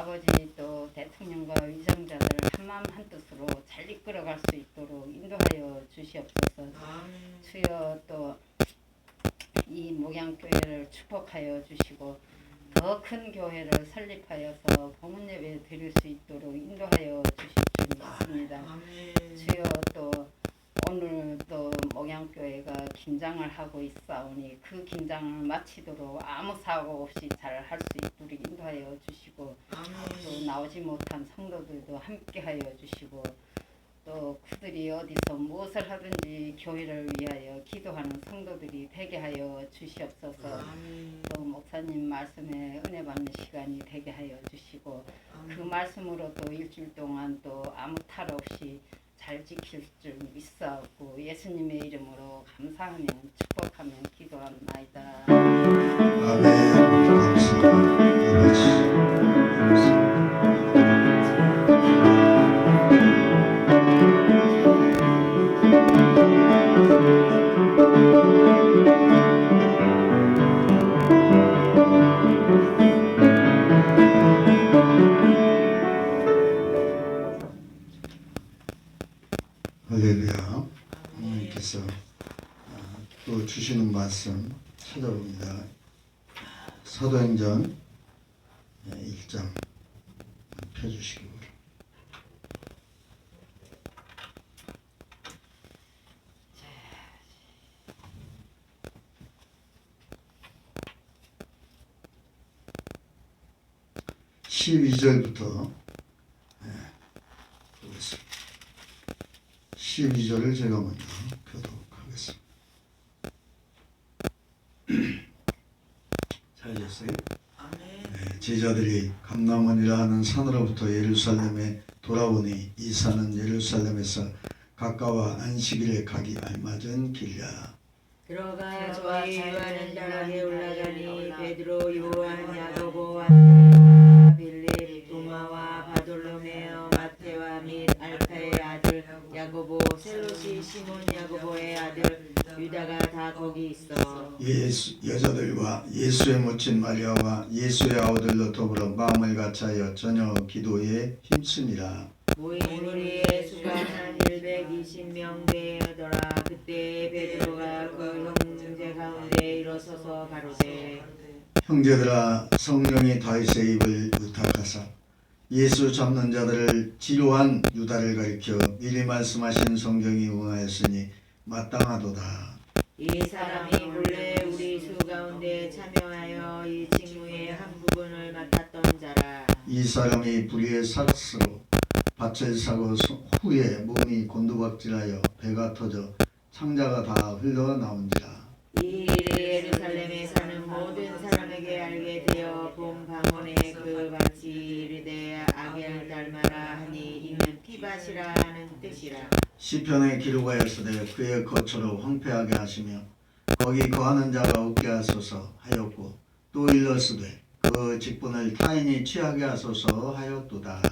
아버지 또 대통령과 위정자들 한마음 한뜻으로 잘 이끌어갈 수 있도록 인도하여 주시옵소서. 주여 또 이 목양교회를 축복하여 주시고 더 큰 교회를 설립하여서 봉헌 예배 드릴 수 있도록 인도하여 주실 줄 믿습니다. 주여 또 오늘 또 목양교회가 김장을 하고 있사오니 그 김장을 마치도록 아무 사고 없이 잘 할 수 있도록 인도하여 주시고 또 나오지 못한 성도들도 함께하여 주시고 또 그들이 어디서 무엇을 하든지 교회를 위하여 기도하는 성도들이 되게 하여 주시옵소서. 또 목사님 말씀에 은혜 받는 시간이 되게 하여 주시고 그 말씀으로 또 일주일 동안 또 아무 탈 없이 잘 지킬 줄 믿사옵고 예수님의 이름으로 감사하며 축복하며 기도합나이다. 아멘. 감사합니다. 할렐루야. 하나님께서 또 주시는 말씀 찾아봅니다. 사도행전 1장 펴주시기 바랍니다. (12절부터) 보겠습니다. 12절을 제가 먼저 펴도록 하겠습니다. 잘하셨어요? 네, 제자들이 감람원이라 하는 산으로부터 예루살렘에 돌아오니 이 산은 예루살렘에서 가까워 안식일에 가기 알맞은 길이라. 들어가 저희 요한은 다락에 올라가니 베드로 요한 야고보 빌립 도마와 바돌로메오 마테와 및 알파의 아들 야고보 셀로시 시몬 야고보의 아들 유다가 다 거기 있어. 여자들과 예수의 모친 마리아와 예수의 아우들로 더불어 마음을 같이하여 저녁 기도에 힘쓰니라. 모인 우리의 수가 한 120명 되더라. 그때 베드로가 그 형제 가운데 일어서서 가로되 형제들아, 성령이 다윗의 입을 의탁하사 예수 잡는 자들을 지로한 유다를 가리켜 미리 말씀하신 성경이 응하였으니 마땅하도다. 이 사람이 본래 우리 수 가운데 참여하여 이 직무의 한 부분을 맡았던 자라. 이 사람이 불의의 삭스로 밭을 사고 후에 몸이 곤두박질하여 배가 터져 창자가 다 흘러나온지라. 이 일이 예루살렘에 사는 모든 사람에게 알게 되어 본 방언에 그 밭이 이르되 아겔 닮아라 하니 이는 피밭이라 하는 뜻이라. 시편에 기록하였으되 그의 거처로 황폐하게 하시며 거기 거하는 자가 없게 하소서 하였고 또 일렀으되 그 직분을 타인이 취하게 하소서 하였도다.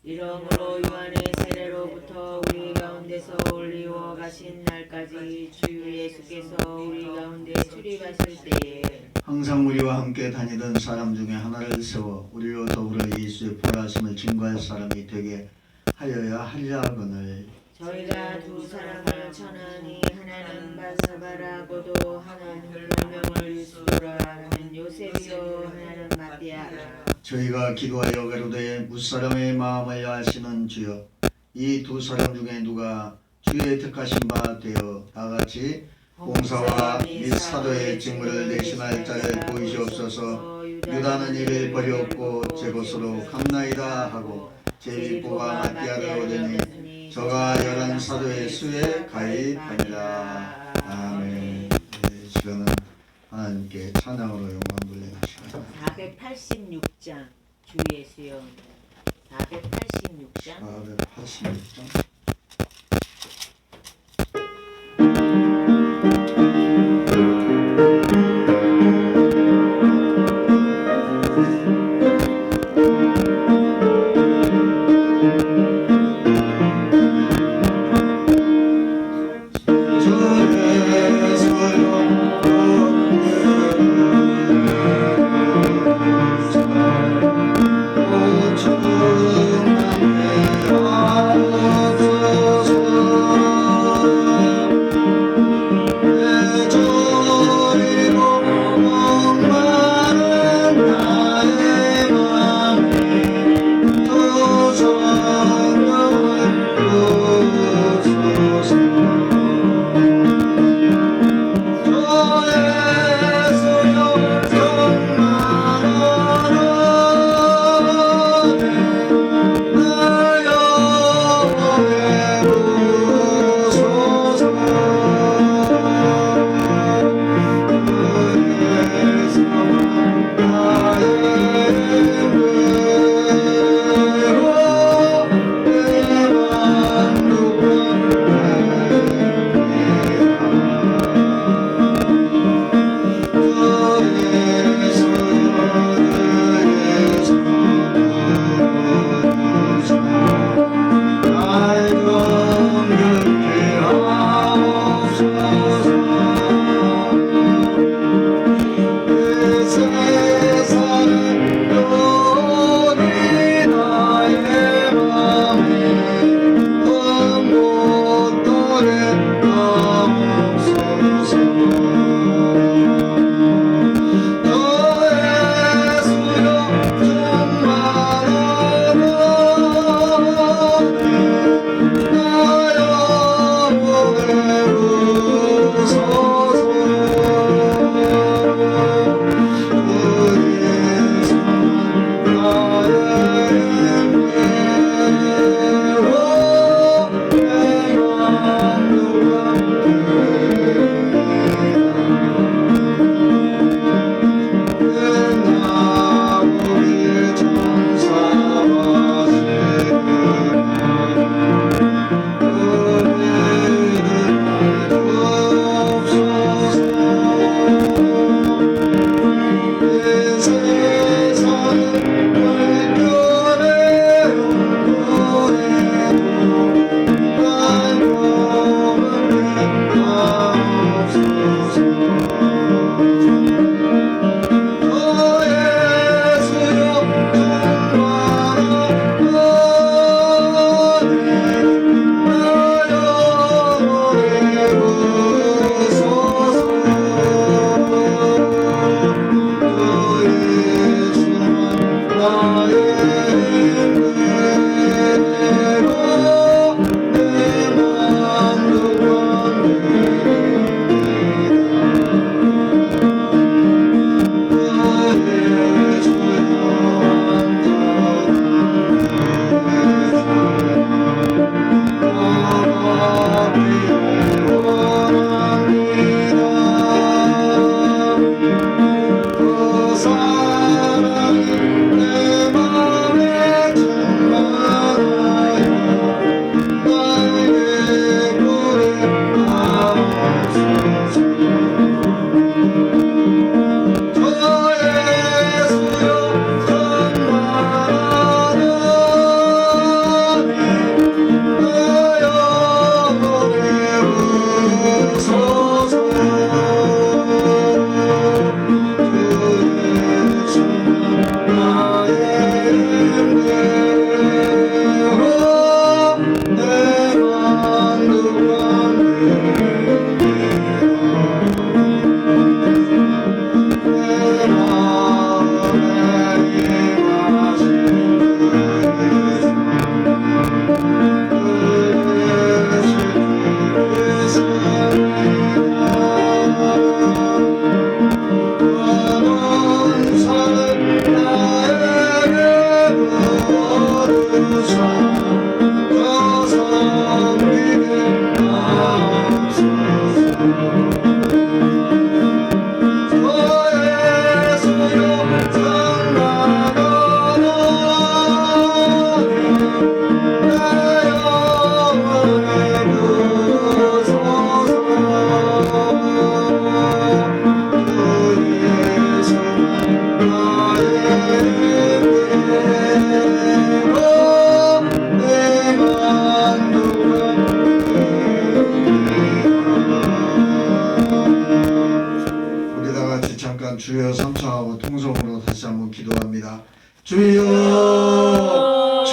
이러므로 요한의 세례로부터 우리 가운데서 올리워 가신 날까지 주 예수께서 우리 가운데 출입하실 때에 항상 우리와 함께 다니던 사람 중에 하나를 세워 우리로 더불어 예수의 벌하심을 증거할 사람이 되게 하여야 하리라거늘. 저희가 두 사람을 천하니 하나는 바사바라고도 하나는 별명을 유스도라 하는 요셉이요 하나는 마띠아라. 저희가 기도하여 가로되 무사람의 마음을 아시는 주여, 이 두 사람 중에 누가 주의 택하신 바 되어 다같이 봉사와 및 사도의 직무를 대신할 자를 보이시옵소서. 유다는 이를 버렸고 제 것으로 감나이다 하고 제비포가 마띠아를 얻으니 저가 11사도의 수에 가입하니라. 아멘. 이 시간은 하나님께 찬양으로 영광 돌리는 시간. 486장 주의 수영 486장 486장. 주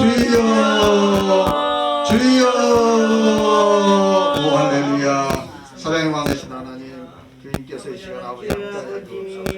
주여 주여. 오 할렐루야. 사랑이 많으신 하나님, 주님께서 이 시간 아버지 함께 주옵소서.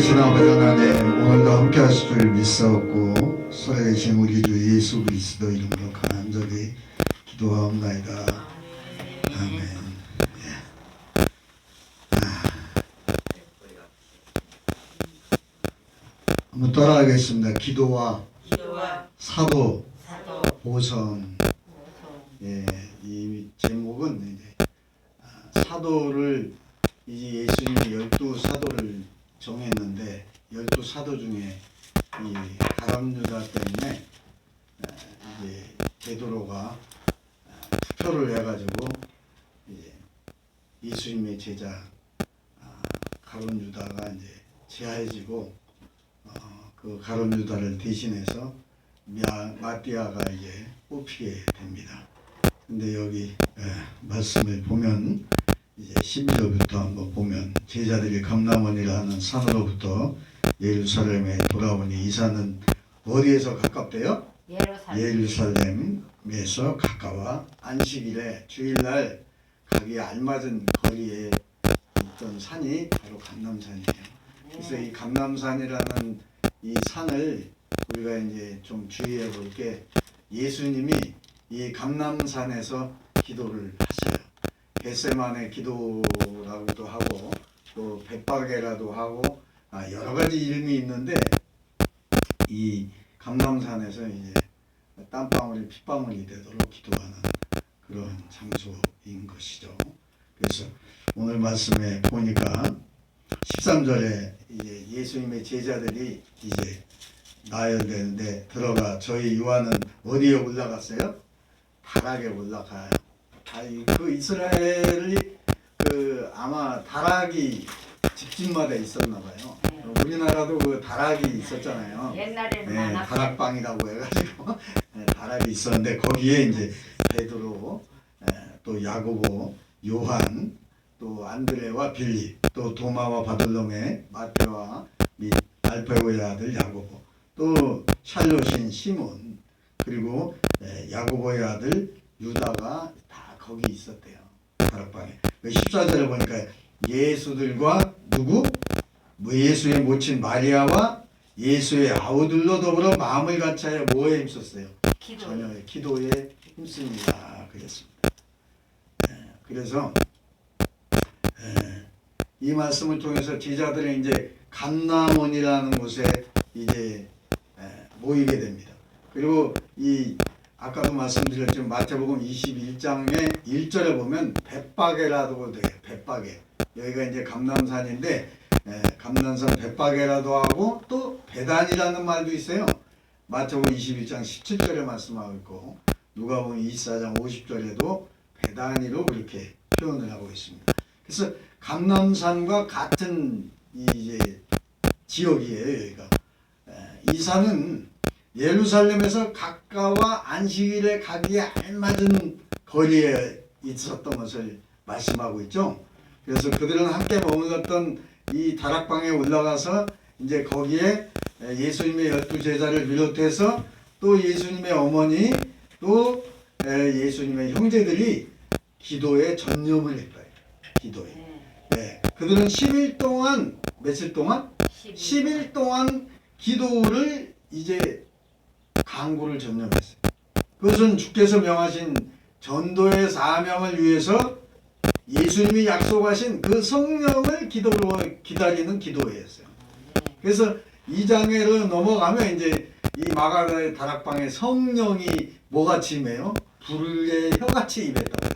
살아계신 아버지 하나님, 오늘도 함께 하실 줄 믿사옵고 살아계신 우리 주 예수 그리스도 이름으로 간절히 기도하옵나이다. 아멘. 한번 따라하겠습니다. 기도와 사도 보성. 이 제목은 이제 사도를 이제 예수님이 12사도를 정했는데 12사도 중에 이 가룟유다 때문에 이제 베드로가 투표를 해가지고 이제 예수님의 제자 가룟유다가 이제 제하해지고 그 가룟유다를 대신해서 마띠아가 이제 뽑히게 됩니다. 근데 여기 말씀을 보면 이제 12절부터 한번 보면 제자들이 감람원이라는 산으로부터 예루살렘에 돌아오니 이 산은 어디에서 가깝대요? 예루살렘에서 가까워 안식일에 주일날 가기에 알맞은 거리에 있던 산이 바로 감람산이에요. 그래서 이 감람산이라는 이 산을 우리가 이제 좀 주의해 볼 게 예수님이 이 감람산에서 기도를 하셔요. 겟세마네 기도라고도 하고 또 벳바게라도 하고 여러 가지 이름이 있는데 이 감람산에서 이제 땀방울이 핏방울이 되도록 기도하는 그런 장소인 것이죠. 그래서 오늘 말씀에 보니까 13절에 이제 예수님의 제자들이 이제 나열되는데 들어가 저희 요한은 어디에 올라갔어요? 다락에 올라가요. 그 이스라엘이 그 아마 다락이 집집마다 있었나 봐요. 우리나라도 그 다락이 있었잖아요. 옛날에는 네, 많았어요. 다락방이라고 해가지고 다락이 있었는데 거기에 이제 베드로, 또 야고보, 요한, 또 안드레와 빌립, 또 도마와 바돌로메, 마테와 및 알페오의 아들 야고보, 또 샬롯인 시몬, 그리고 야고보의 아들 유다가 다 거기 있었대요. 다락방에. 14절에 보니까 예수들과 누구? 예수의 모친 마리아와 예수의 아우들로 더불어 마음을 같이하여 뭐에 힘썼어요? 전혀 기도에 힘씁니다. 그랬습니다. 그래서 이 말씀을 통해서 제자들은 이제 감람원이라는 곳에 이제 모이게 됩니다. 그리고 이 아까도 말씀드렸지만 마태복음 21장의 1절에 보면 벳바게라도 돼요. 벳바게. 여기가 이제 감람산인데 감람산 벳바게라도 하고 또 베단이라는 말도 있어요. 마태복음 21장 17절에 말씀하고 있고 누가복음 24장 50절에도 베단이로 그렇게 표현을 하고 있습니다. 그래서 감람산과 같은 이제 지역이에요. 여기가. 이 산은 예루살렘에서 가까워 안식일에 가기에 알맞은 거리에 있었던 것을 말씀하고 있죠. 그래서 그들은 함께 머물렀던 이 다락방에 올라가서 이제 거기에 예수님의 12제자를 비롯해서 또 예수님의 어머니 또 예수님의 형제들이 기도에 전념을 했다. 기도에. 그들은 10일 동안 며칠 동안? 10일 동안 기도를 이제 간구를 전념했어요. 그것은 주께서 명하신 전도의 사명을 위해서 예수님이 약속하신 그 성령을 기도로 기다리는 기도회였어요. 그래서 2장으로 넘어가면 이제 이 마가다의 다락방에 성령이 뭐같이 임해요? 불의 혀같이 임했다고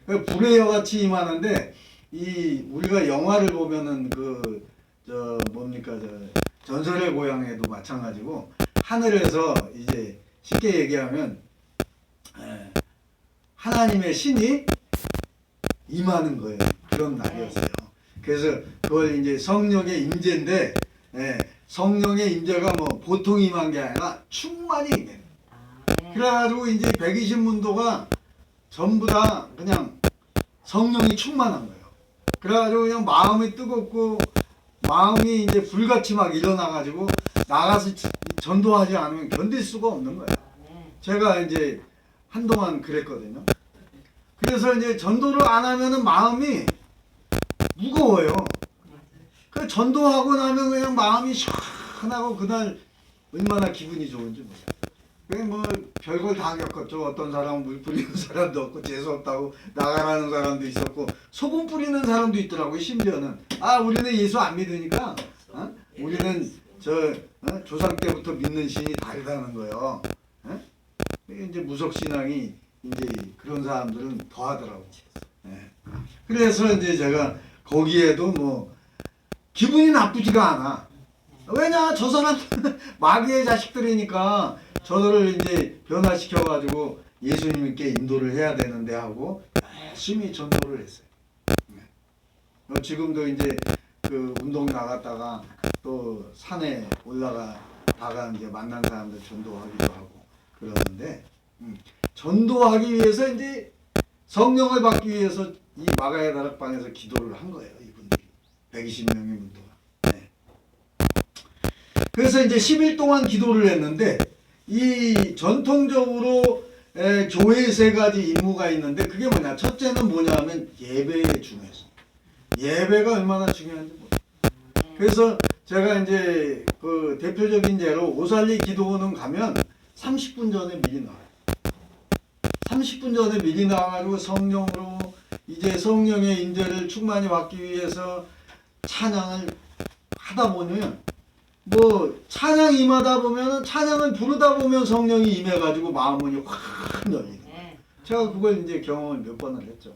그랬어요. 불의 혀같이 임하는데 이 우리가 영화를 보면은 전설의 고향에도 마찬가지고 하늘에서 이제 쉽게 얘기하면 하나님의 신이 임하는 거예요. 그런 날이었어요. 그래서 그걸 이제 성령의 임재인데 성령의 임재가 뭐 보통 임한 게 아니라 충만히 임해요. 그래가지고 이제 120문도가 전부 다 그냥 성령이 충만한 거예요. 그래가지고 그냥 마음이 뜨겁고 마음이 이제 불같이 막 일어나가지고 나가서 전도하지 않으면 견딜 수가 없는 거예요. 제가 이제 한동안 그랬거든요. 그래서 이제 전도를 안 하면은 마음이 무거워요. 그 그 전도하고 나면 그냥 마음이 시원하고 그날 얼마나 기분이 좋은지 몰라요. 그게 뭐 별걸 다 겪었죠. 어떤 사람은 물 뿌리는 사람도 없고 재수없다고 나가라는 사람도 있었고 소금 뿌리는 사람도 있더라고요. 심지어는 우리는 예수 안 믿으니까 우리는 조상 때부터 믿는 신이 다르다는 거예요. 이제 무속신앙이 이제 그런 사람들은 더 하더라고요. 그래서 이제 제가 거기에도 뭐 기분이 나쁘지가 않아. 왜냐, 저 사람들은 마귀의 자식들이니까 저들을 이제 변화시켜가지고 예수님께 인도를 해야 되는데 하고 열심히 전도를 했어요. 지금도 이제 그 운동 나갔다가 또 산에 올라가다가 이제 만난 사람들 전도하기도 하고 그러는데, 전도하기 위해서 이제 성령을 받기 위해서 이 마가의 다락방에서 기도를 한 거예요. 이분들이 120명의 문도가. 그래서 이제 10일 동안 기도를 했는데, 이 전통적으로 교회의 세 가지 임무가 있는데, 그게 뭐냐? 첫째는 뭐냐 하면 예배의 중요성. 예배가 얼마나 중요한지 몰라요. 그래서 제가 이제 그 대표적인 예로 오살리 기도원은 가면 30분 전에 미리 나와요. 30분 전에 미리 나와가지고 성령으로 이제 성령의 인재를 충만히 받기 위해서 찬양을 하다 보면, 뭐 찬양 임하다 보면, 찬양을 부르다 보면 성령이 임해가지고 마음문이 확 열리는 거예요. 제가 그걸 이제 경험을 몇 번을 했죠.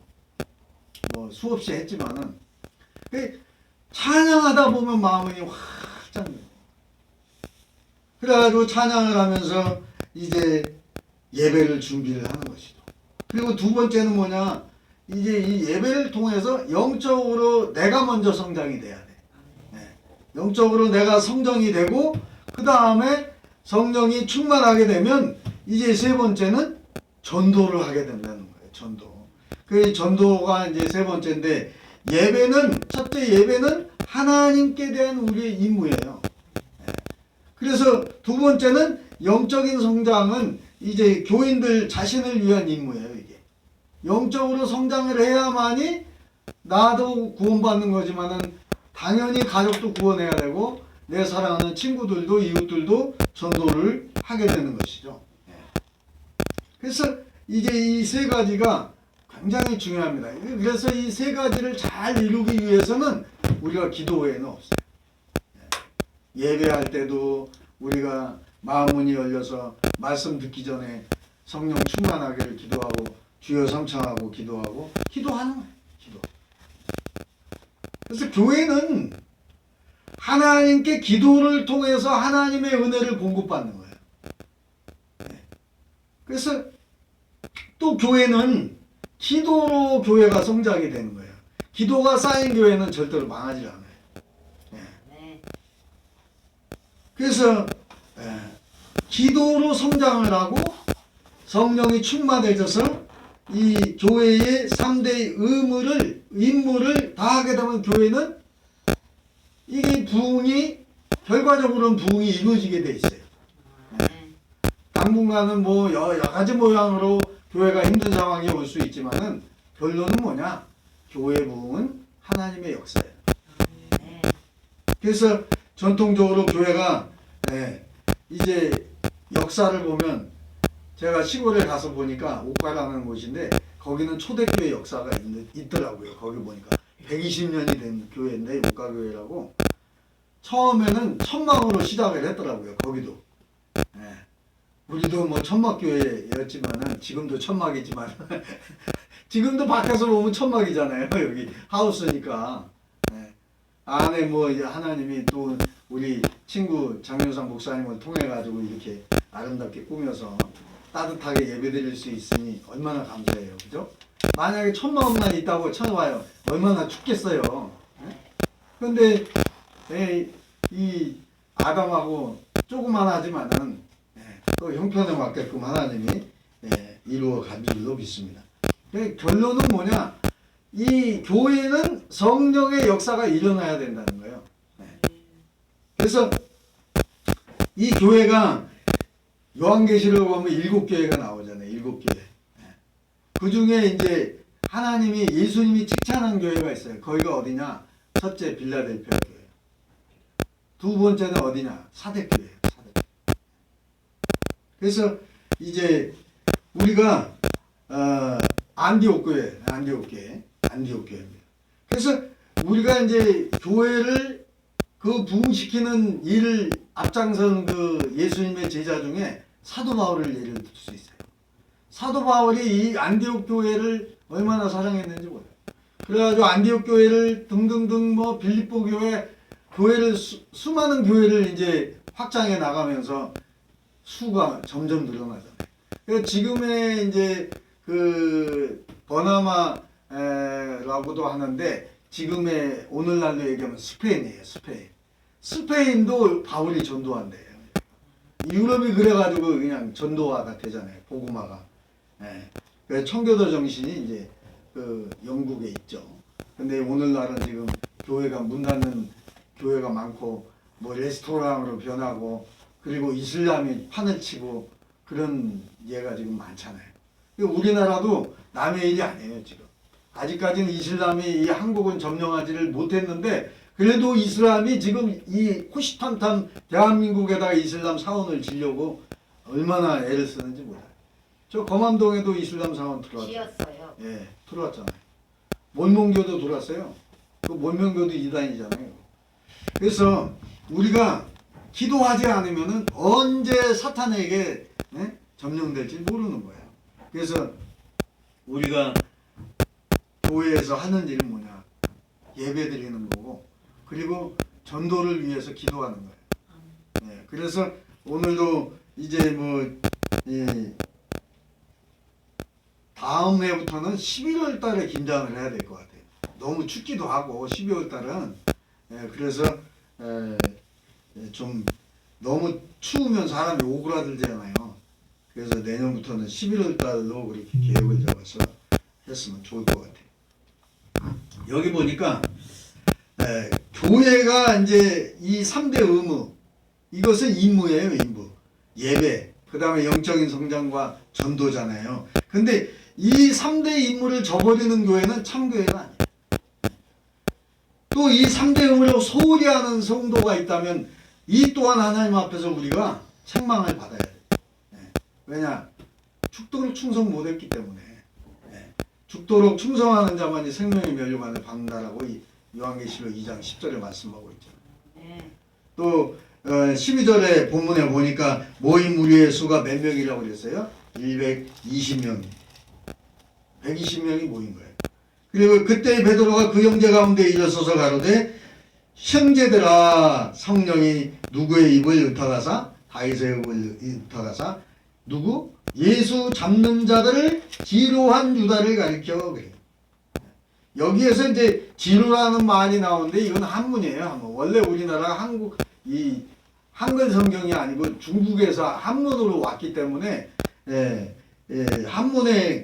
뭐 수없이 했지만은 찬양하다 보면 마음문이 확 열려요. 그래가지고 찬양을 하면서 이제 예배를 준비를 하는 것이죠. 그리고 두 번째는 뭐냐, 이제 이 예배를 통해서 영적으로 내가 먼저 성장이 돼야 돼. 영적으로 내가 성장이 되고, 그 다음에 성령이 충만하게 되면 이제 세 번째는 전도를 하게 된다는 거예요. 전도. 그 전도가 이제 세 번째인데, 예배는, 첫째 예배는 하나님께 대한 우리의 임무예요. 그래서 두 번째는 영적인 성장은 이제 교인들 자신을 위한 임무예요. 이게 영적으로 성장을 해야만이 나도 구원받는 거지만은 당연히 가족도 구원해야 되고 내 사랑하는 친구들도 이웃들도 전도를 하게 되는 것이죠. 그래서 이제 이 세 가지가 굉장히 중요합니다. 그래서 이 세 가지를 잘 이루기 위해서는 우리가 기도 외에는 없어요. 예배할 때도 우리가 마음문이 열려서 말씀 듣기 전에 성령 충만하기를 기도하고 주여 성창하고 기도하고 기도하는 거예요. 기도. 그래서 교회는 하나님께 기도를 통해서 하나님의 은혜를 공급받는 거예요. 그래서 또 교회는 기도로 교회가 성장이 되는 거예요. 기도가 쌓인 교회는 절대로 망하지 않아요. 그래서 기도로 성장을 하고 성령이 충만해져서 이 교회의 3대의 임무를 다하게 되면 교회는 이게 부흥이, 결과적으로는 부흥이 이루어지게 돼 있어요. 당분간은 뭐 여러 가지 모양으로 교회가 힘든 상황이 올 수 있지만은 결론은 뭐냐? 교회 부흥은 하나님의 역사예요. 그래서 전통적으로 교회가 이제 역사를 보면, 제가 시골에 가서 보니까 옥가라는 곳인데 거기는 초대교회 역사가 있더라고요. 거기 보니까 120년이 된 교회인데 옥가교회라고, 처음에는 천막으로 시작을 했더라고요. 거기도. 우리도 뭐 천막교회였지만은 지금도 천막이지만 지금도 밖에서 보면 천막이잖아요. 여기 하우스니까. 안에 뭐 이제 하나님이 또 우리 친구 장효상 목사님을 통해 가지고 이렇게 아름답게 꾸며서 따뜻하게 예배드릴 수 있으니 얼마나 감사해요. 그죠? 만약에 천막만 있다고 쳐봐요. 얼마나 춥겠어요. 그런데 이 아담하고 조그만하지만은 또 형편에 맞게끔 하나님이 이루어 간 줄로 믿습니다. 결론은 뭐냐? 이 교회는 성령의 역사가 일어나야 된다는 거예요. 그래서 이 교회가 요한계시록 보면 7교회가 나오잖아요. 7교회. 그 중에 이제 하나님이, 예수님이 칭찬한 교회가 있어요. 거기가 어디냐? 첫째 빌라델피아 교회. 두 번째는 어디냐? 사대교회예요. 사대. 그래서 이제 우리가 안디옥 교회입니다. 그래서 우리가 이제 교회를 그 부흥시키는 일을 앞장선 그 예수님의 제자 중에 사도 바울을 예를 들 수 있어요. 사도 바울이 이 안디옥 교회를 얼마나 사랑했는지 몰라요. 그래가지고 안디옥 교회를 등등등 뭐 빌립보 교회를 수많은 교회를 이제 확장해 나가면서 수가 점점 늘어나잖아요. 그래서 지금의 이제 그 버나마라고도 하는데 지금의 오늘날로 얘기하면 스페인이에요. 스페인도 바울이 전도한대요. 유럽이 그래가지고 그냥 전도화가 되잖아요. 복음화가. 예. 그래서 청교도 정신이 이제 그 영국에 있죠. 근데 오늘날은 지금 교회가 문 닫는 교회가 많고 뭐 레스토랑으로 변하고 그리고 이슬람이 판을 치고 그런 예가 지금 많잖아요. 우리나라도 남의 일이 아니에요. 지금 아직까지는 이슬람이 이 한국은 점령하지를 못했는데 그래도 이슬람이 지금 이 호시탐탐 대한민국에다가 이슬람 사원을 지려고 얼마나 애를 쓰는지 몰라요. 저 검암동에도 이슬람 사원 들어왔어요. 지었어요. 예, 들어왔잖아요. 몰몬교도 들어왔어요. 그 몰몬교도 이단이잖아요. 그래서 우리가 기도하지 않으면은 언제 사탄에게 점령될지 모르는 거예요. 그래서 우리가 교회에서 하는 일은 뭐냐? 예배 드리는 거고 그리고 전도를 위해서 기도하는 거예요. 네, 그래서 오늘도 이제 뭐 다음 해부터는 11월 달에 김장을 해야 될 것 같아요. 너무 춥기도 하고 12월 달은 그래서 좀 너무 추우면 사람이 오그라들잖아요. 그래서 내년부터는 11월 달로 그렇게 계획을 잡아서 했으면 좋을 것 같아요. 여기 보니까 교회가 이제 이 3대 의무 이것은 임무예요. 임무. 예배 그 다음에 영적인 성장과 전도잖아요. 근데 이 3대 임무를 저버리는 교회는 참교회가 아니에요. 또 이 3대 의무를 소홀히 하는 성도가 있다면 이 또한 하나님 앞에서 우리가 책망을 받아야 돼요. 왜냐? 죽도록 충성 못했기 때문에. 죽도록 충성하는 자만이 생명의 면류관을 받는다라고 이 요한계시록 2장 10절에 말씀하고 있잖아요. 또 12절에 본문에 보니까 모인 무리의 수가 몇 명이라고 그랬어요? 120명. 120명이 모인 거예요. 그리고 그때 베드로가 그 형제 가운데 일어서서 가로되 형제들아 성령이 누구의 입을 흩어가사 다윗의 입을 흩어가사 누구? 예수 잡는 자들을 지로한 유다를 가리켜 그래요. 여기에서 이제 지로라는 말이 나오는데 이건 한문이에요. 한문. 원래 우리나라 한국 이 한글 성경이 아니고 중국에서 한문으로 왔기 때문에 한문에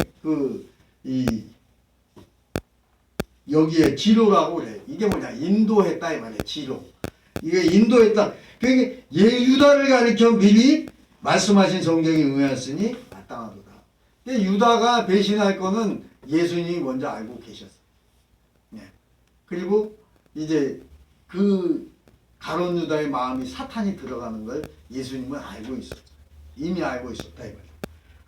여기에 지로라고 그래. 이게 뭐냐? 인도했다 이 말이에요. 지로. 이게 인도했다. 그러니까 유다를 가리켜 미리 말씀하신 성경이 응하였으니 마땅하도다. 유다가 배신할 거는 예수님이 먼저 알고 계셨어요. 그리고 이제 그 가룟 유다의 마음이 사탄이 들어가는 걸 예수님은 알고 있었죠. 이미 알고 있었다 이 말이에요.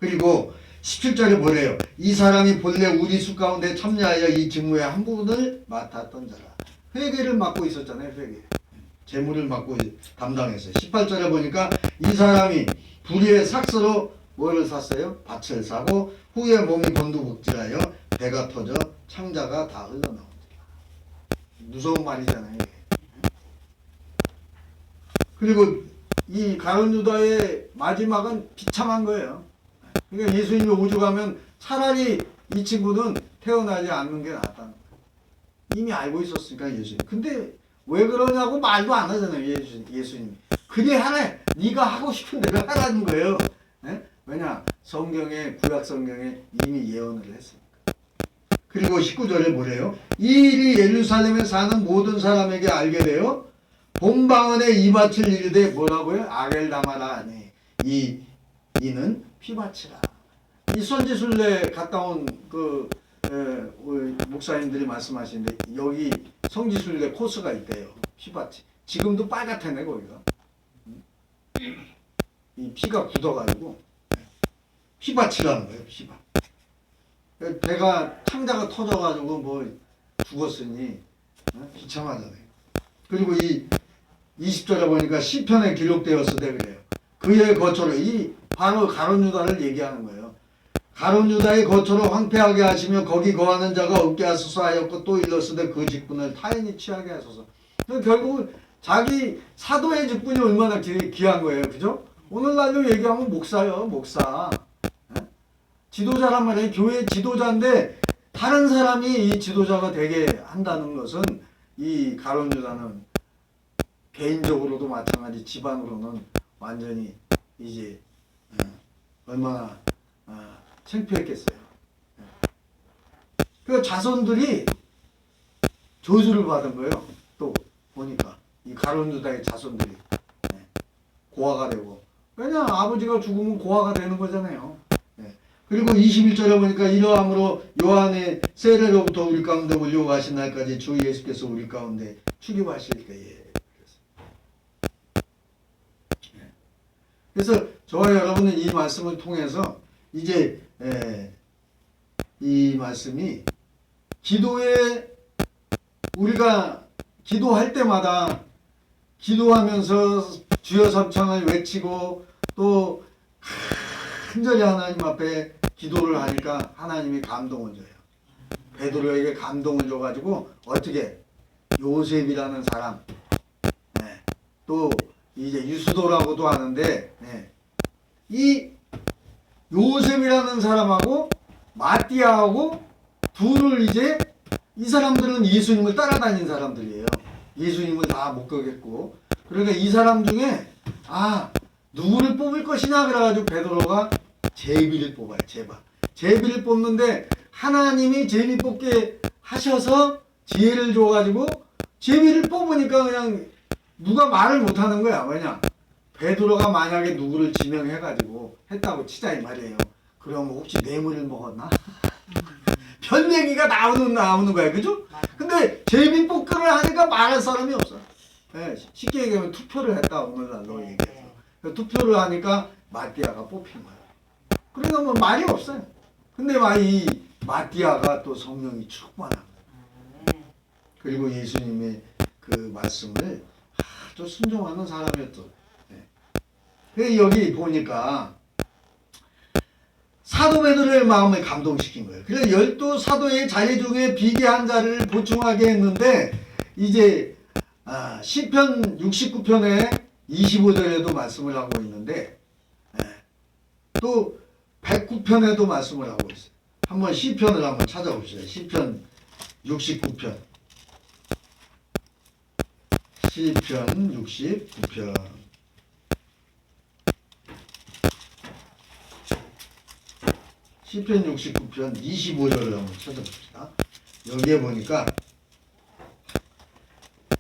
그리고 17절에 뭐래요? 이 사람이 본래 우리 수 가운데 참여하여 이 직무의 한 부분을 맡았던 자라. 회개를 맡고 있었잖아요. 회개. 재물을 맡고 담당했어요. 18절에 보니까 이 사람이 불의의 삭스로 뭐를 샀어요? 밭을 사고 후에 몸이 곤두박질하여 배가 터져 창자가 다 흘러나옵니다. 무서운 말이잖아요. 그리고 이 가룟 유다의 마지막은 비참한 거예요. 그러니까 예수님이 오죽하면 차라리 이 친구는 태어나지 않는 게 낫다는 거예요. 이미 알고 있었으니까 예수님. 근데 왜 그러냐고 말도 안 하잖아요. 예수님. 그래 하래. 네가 하고 싶은 대로 하라는 거예요. 왜냐? 성경에 구약 성경에 이미 예언을 했으니까. 그리고 19절에 뭐래요? 이 일이 예루살렘에 사는 모든 사람에게 알게 되어 본방언에 이밭을 이르되 뭐라고요? 아겔다마라 하니 이는 피바치라. 이 선지순례 갔다 온 우리 목사님들이 말씀하시는데 여기 성지순례 코스가 있대요. 피바치. 지금도 빨갛다네 거기가. 이 피가 굳어가지고 피밭이라는 거예요. 피밭. 배가 탕자가 터져가지고 뭐 죽었으니 비참하잖아요. 그리고 이 20절에 보니까 시편에 기록되었을 때 그래요. 그의 거처를 이 바로 가룟 유다를 얘기하는 거예요. 가룟 유다의 거처를 황폐하게 하시며 거기 거하는 자가 없게 하소서 하였고 또 일렀으되 그 직분을 타인이 취하게 하소서. 결국 자기 사도의 직분이 얼마나 귀한 거예요. 그죠? 오늘날로 얘기하면 목사요. 목사. 지도자란 말이에요. 교회 지도자인데 다른 사람이 이 지도자가 되게 한다는 것은 이 가룟 유다는 개인적으로도 마찬가지 집안으로는 완전히 이제 얼마나 창피했겠어요. 그 자손들이 저주를 받은 거예요. 또 보니까 이 가룟 유다의 자손들이 고아가 되고, 왜냐 아버지가 죽으면 고아가 되는 거잖아요. 그리고 21절에 보니까 이러함으로 요한의 세례로부터 우리 가운데 올려가신 날까지 주 예수께서 우리 가운데 출입하실 때에. 그래서 저와 여러분은 이 말씀을 통해서 이제 이 말씀이 기도에 우리가 기도할 때마다 기도하면서 주여 삼창을 외치고 또 간절히 하나님 앞에 기도를 하니까 하나님이 감동을 줘요. 베드로에게 감동을 줘가지고 어떻게 요셉이라는 사람, 또 이제 유수도라고도 하는데, 이 요셉이라는 사람하고 마띠아하고 둘을 이제 이 사람들은 예수님을 따라다닌 사람들이에요. 예수님을 다 목격했고, 그러니까 이 사람 중에 누구를 뽑을 것이냐 그래가지고 베드로가 제비를 뽑아요. 제비를 뽑는데 하나님이 제비 뽑게 하셔서 지혜를 줘가지고 제비를 뽑으니까 그냥 누가 말을 못하는 거야. 왜냐? 베드로가 만약에 누구를 지명해가지고 했다고 치자 이 말이에요. 그러면 혹시 뇌물을 먹었나? 변내기가 나오는 거야. 그죠? 근데 제비 뽑기를 하니까 말할 사람이 없어. 쉽게 얘기하면 투표를 했다. 오늘날로 얘기해서. 투표를 하니까 마띠아가 뽑힌 거야. 그러니까 뭐 말이 없어요. 근데 이 마띠아가 또 성령이 충만한 거야. 그리고 예수님의 그 말씀을 아주 순종하는 사람이었죠. 여기 보니까 사도 베드로의 마음을 감동시킨 거예요. 그래서 12 사도의 자리 중에 비계 한 자를 보충하게 했는데 이제 시편 69편에 25절에도 말씀을 하고 있는데 또 109편에도 말씀을 하고 있어요. 한번 시편을 한번 찾아봅시다. 시편 69편. 시편 69편. 시편 69편 25절을 한번 찾아봅시다. 여기에 보니까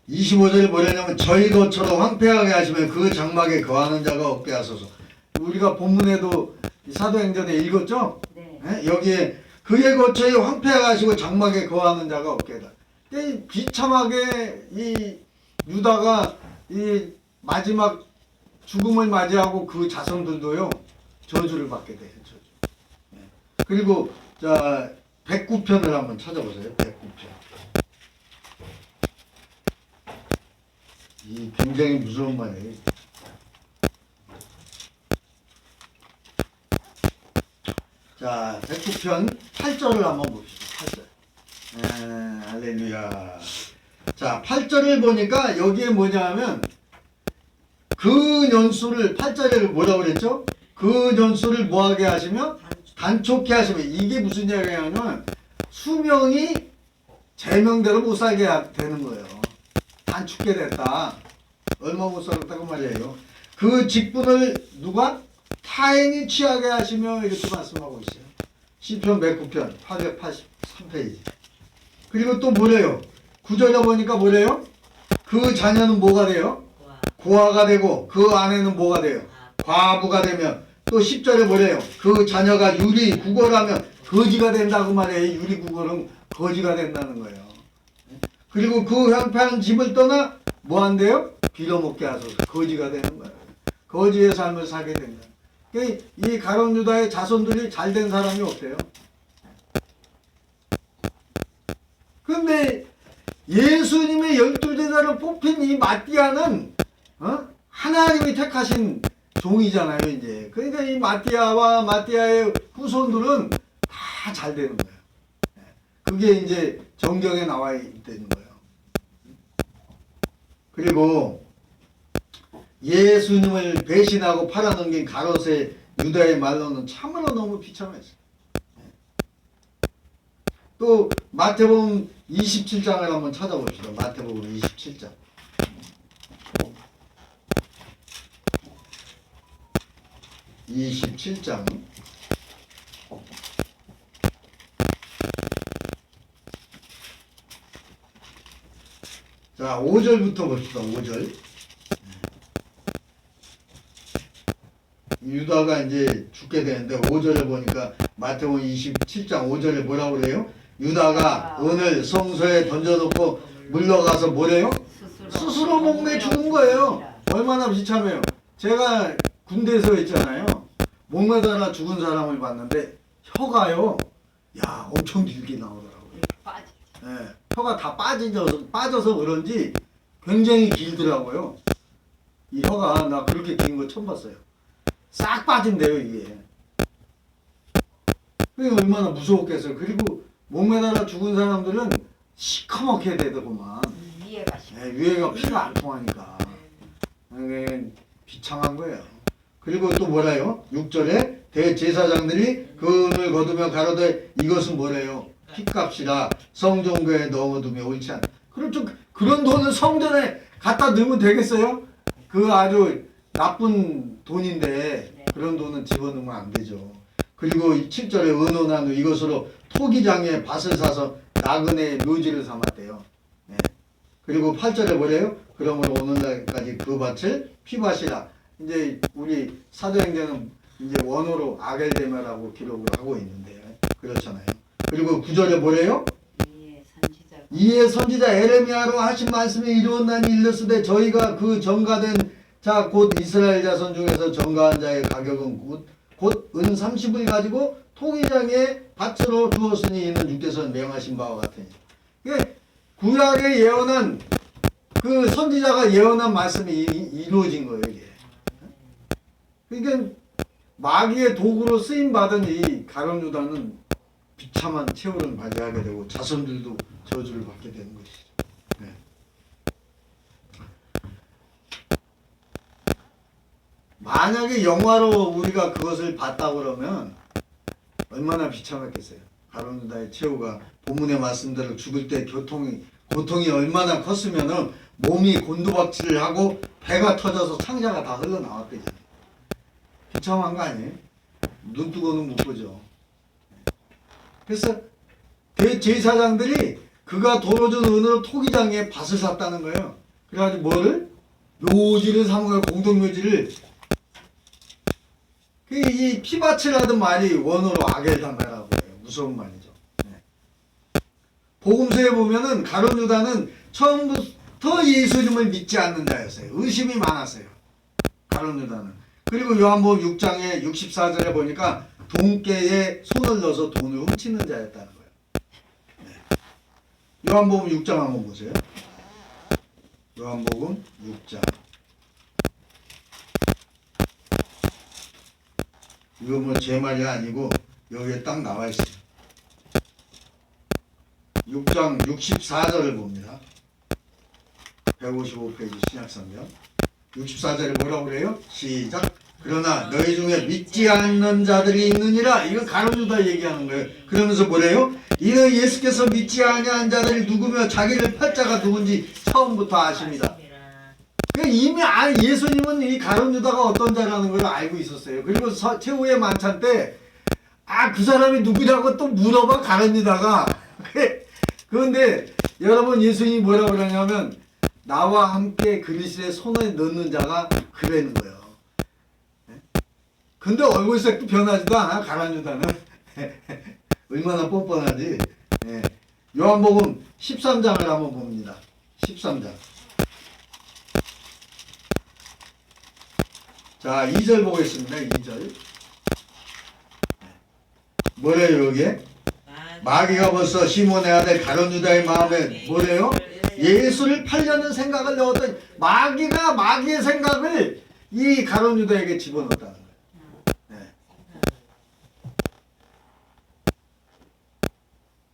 25절이 뭐냐면 저희 것처럼 황폐하게 하시면 그 장막에 거하는 자가 없게 하소서. 우리가 본문에도 사도행전에 읽었죠? 네. 여기에 그의 거처에 황폐하게 하시고 장막에 거하는 자가 없게 해라. 비참하게 이 유다가 이 마지막 죽음을 맞이하고 그 자손들도요 저주를 받게 돼요. 저주. 그리고 자 109편을 한번 찾아보세요. 109편. 이 굉장히 무서운 말이에요. 자 109편 8절을 한번 봅시다. 8절. 할렐루야. 자 8절을 보니까 여기에 뭐냐면 그 년수를 8절에 뭐라고 그랬죠? 그 년수를 뭐하게 하시면 단촉해 하시면, 이게 무슨 이야기냐면 수명이 제명대로 못 살게 되는 거예요. 단축게 됐다. 얼마 못 살았다고 말이에요. 그 직분을 누가? 타인이 취하게 하시며 이렇게 말씀하고 있어요. 시편 109편 883페이지. 그리고 또 뭐래요? 9절에 보니까 뭐래요? 그 자녀는 뭐가 돼요? 고아가 되고 그 아내는 뭐가 돼요? 과부가 되면, 또 10절에 뭐래요? 그 자녀가 유리 구걸하면 거지가 된다고 말해요. 유리 구걸은 거지가 된다는 거예요. 그리고 그 황폐한 집을 떠나 뭐 한대요? 빌어먹게 하소서. 거지가 되는 거예요. 거지의 삶을 살게 된 거예요. 그러니까 이 가룟 유다의 자손들이 잘된 사람이 없대요. 근데 예수님의 12제자로 뽑힌 이 마띠아는 하나님이 택하신 종이잖아요, 이제. 그러니까 이 마띠아와 마띠아의 후손들은 다 잘 되는 거예요. 그게 이제 정경에 나와 있다는 거예요. 그리고 예수님을 배신하고 팔아넘긴 가롯의 유다의 말로는 참으로 너무 비참했어요. 또 마태복음 27장을 한번 찾아봅시다. 마태복음 27장. 자, 5절부터 봅시다. 5절. 유다가 이제 죽게 되는데 5절에 보니까 마태복음 27장 5절에 뭐라고 그래요? 유다가 은을 성소에 던져놓고 물러가서 뭐래요? 스스로 목매 죽은 거예요. 얼마나 비참해요. 제가 군대에서 있잖아요. 목매다가 죽은 사람을 봤는데 혀가요. 야, 엄청 길게 나오더라고요. 예, 혀가 다 빠져서 그런지 굉장히 길더라고요. 이 혀가 나 그렇게 긴 거 처음 봤어요. 싹 빠진대요, 이게. 그게 얼마나 무서웠겠어요. 그리고 목매다가 죽은 사람들은 시커멓게 되더구만. 위에가 피가 안 통하니까. 그게 비참한 거예요. 그리고 또 뭐라요? 6절에 대제사장들이 그 은을 거두며 가로되 이것은 뭐래요? 핏값이라 성전교에 넣어두며 옳지 않다. 그렇죠. 그런 돈을 성전에 갖다 넣으면 되겠어요? 그 아주 나쁜 돈인데 그런 돈은 집어넣으면 안 되죠. 그리고 7절에 은은한 후 이것으로 토기장에 밭을 사서 나그네의 묘지를 삼았대요. 네. 그리고 8절에 뭐래요? 그러므로 오늘날까지 그 밭을 피밭이라. 이제 우리 사도행전은 이제 원어로 아겔데마라고 기록을 하고 있는데 그렇잖아요. 그리고 9절에 뭐래요? 이에 선지자 에레미야로 하신 말씀이 이루었나니 일렀으되 저희가 그 전가된 자 곧 이스라엘 자손 중에서 전가한 자의 가격은 곧 은 30을 가지고 토기장에 밭으로 주었으니 이는 주께서 명하신 바와 같으니. 구약에 예언한 그 선지자가 예언한 말씀이 이루어진 거예요, 이게. 그러니까 마귀의 도구로 쓰임 받은 이 가룟 유다는 비참한 최후를 맞이하게 되고 자손들도 저주를 받게 되는 것이죠. 네. 만약에 영화로 우리가 그것을 봤다 그러면 얼마나 비참했겠어요. 가룟 유다의 최후가 본문의 말씀대로 죽을 때 고통이 얼마나 컸으면은 몸이 곤두박질을 하고 배가 터져서 창자가 다 흘러나왔대잖아요. 비참한 거 아니에요? 눈 뜨고는 못 보죠. 그래서 대제사장들이 그가 도로준 은으로 토기장에 밭을 샀다는 거예요. 그래가지고 뭐를? 묘지를 삼은 공동묘지를. 이 피밭이라는 말이 원어로 아겔다메라고 해요. 무서운 말이죠. 네. 복음서에 보면은 가룟 유다는 처음부터 예수님을 믿지 않는 자였어요. 의심이 많았어요. 가룟 유다는. 그리고 요한복음 6장에 64절에 보니까 돈깨에 손을 넣어서 돈을 훔치는 자였다는 거예요. 네. 요한복음 6장 한번 보세요. 요한복음 6장. 이거 뭐 제 말이 아니고 여기에 딱 나와 있어요. 6장 64절을 봅니다. 155페이지 신약성경. 64절에 뭐라고 그래요? 시작. 그러나 너희 중에 믿지 않는 자들이 있느니라. 이거 가룟 유다 얘기하는 거예요. 그러면서 뭐래요? 이는 예수께서 믿지 아니한 자들이 누구며 자기를 팔 자가 누군지 처음부터 아십니다. 이미 예수님은 이 가룟 유다가 어떤 자라는 걸 알고 있었어요. 그리고 최후의 만찬 때 그 사람이 누구냐고 또 물어봐 가룟 유다가. 그런데 여러분 예수님이 뭐라고 그러냐면 나와 함께 그리스도의 손을 넣는 자가 그러는 거예요. 근데 얼굴색도 변하지도 않아 가룟 유다는. 얼마나 뻔뻔하지. 요한복음 13장을 한번 봅니다. 13장. 자, 2절 보겠습니다. 2절. 뭐래요, 여기에? 마귀가 벌써 시몬의 아들 가룟 유다의 마음에 뭐래요? 예수를 팔려는 생각을 넣었더니 마귀가 마귀의 생각을 이 가룟 유다에게 집어넣었다는 거예요. 네.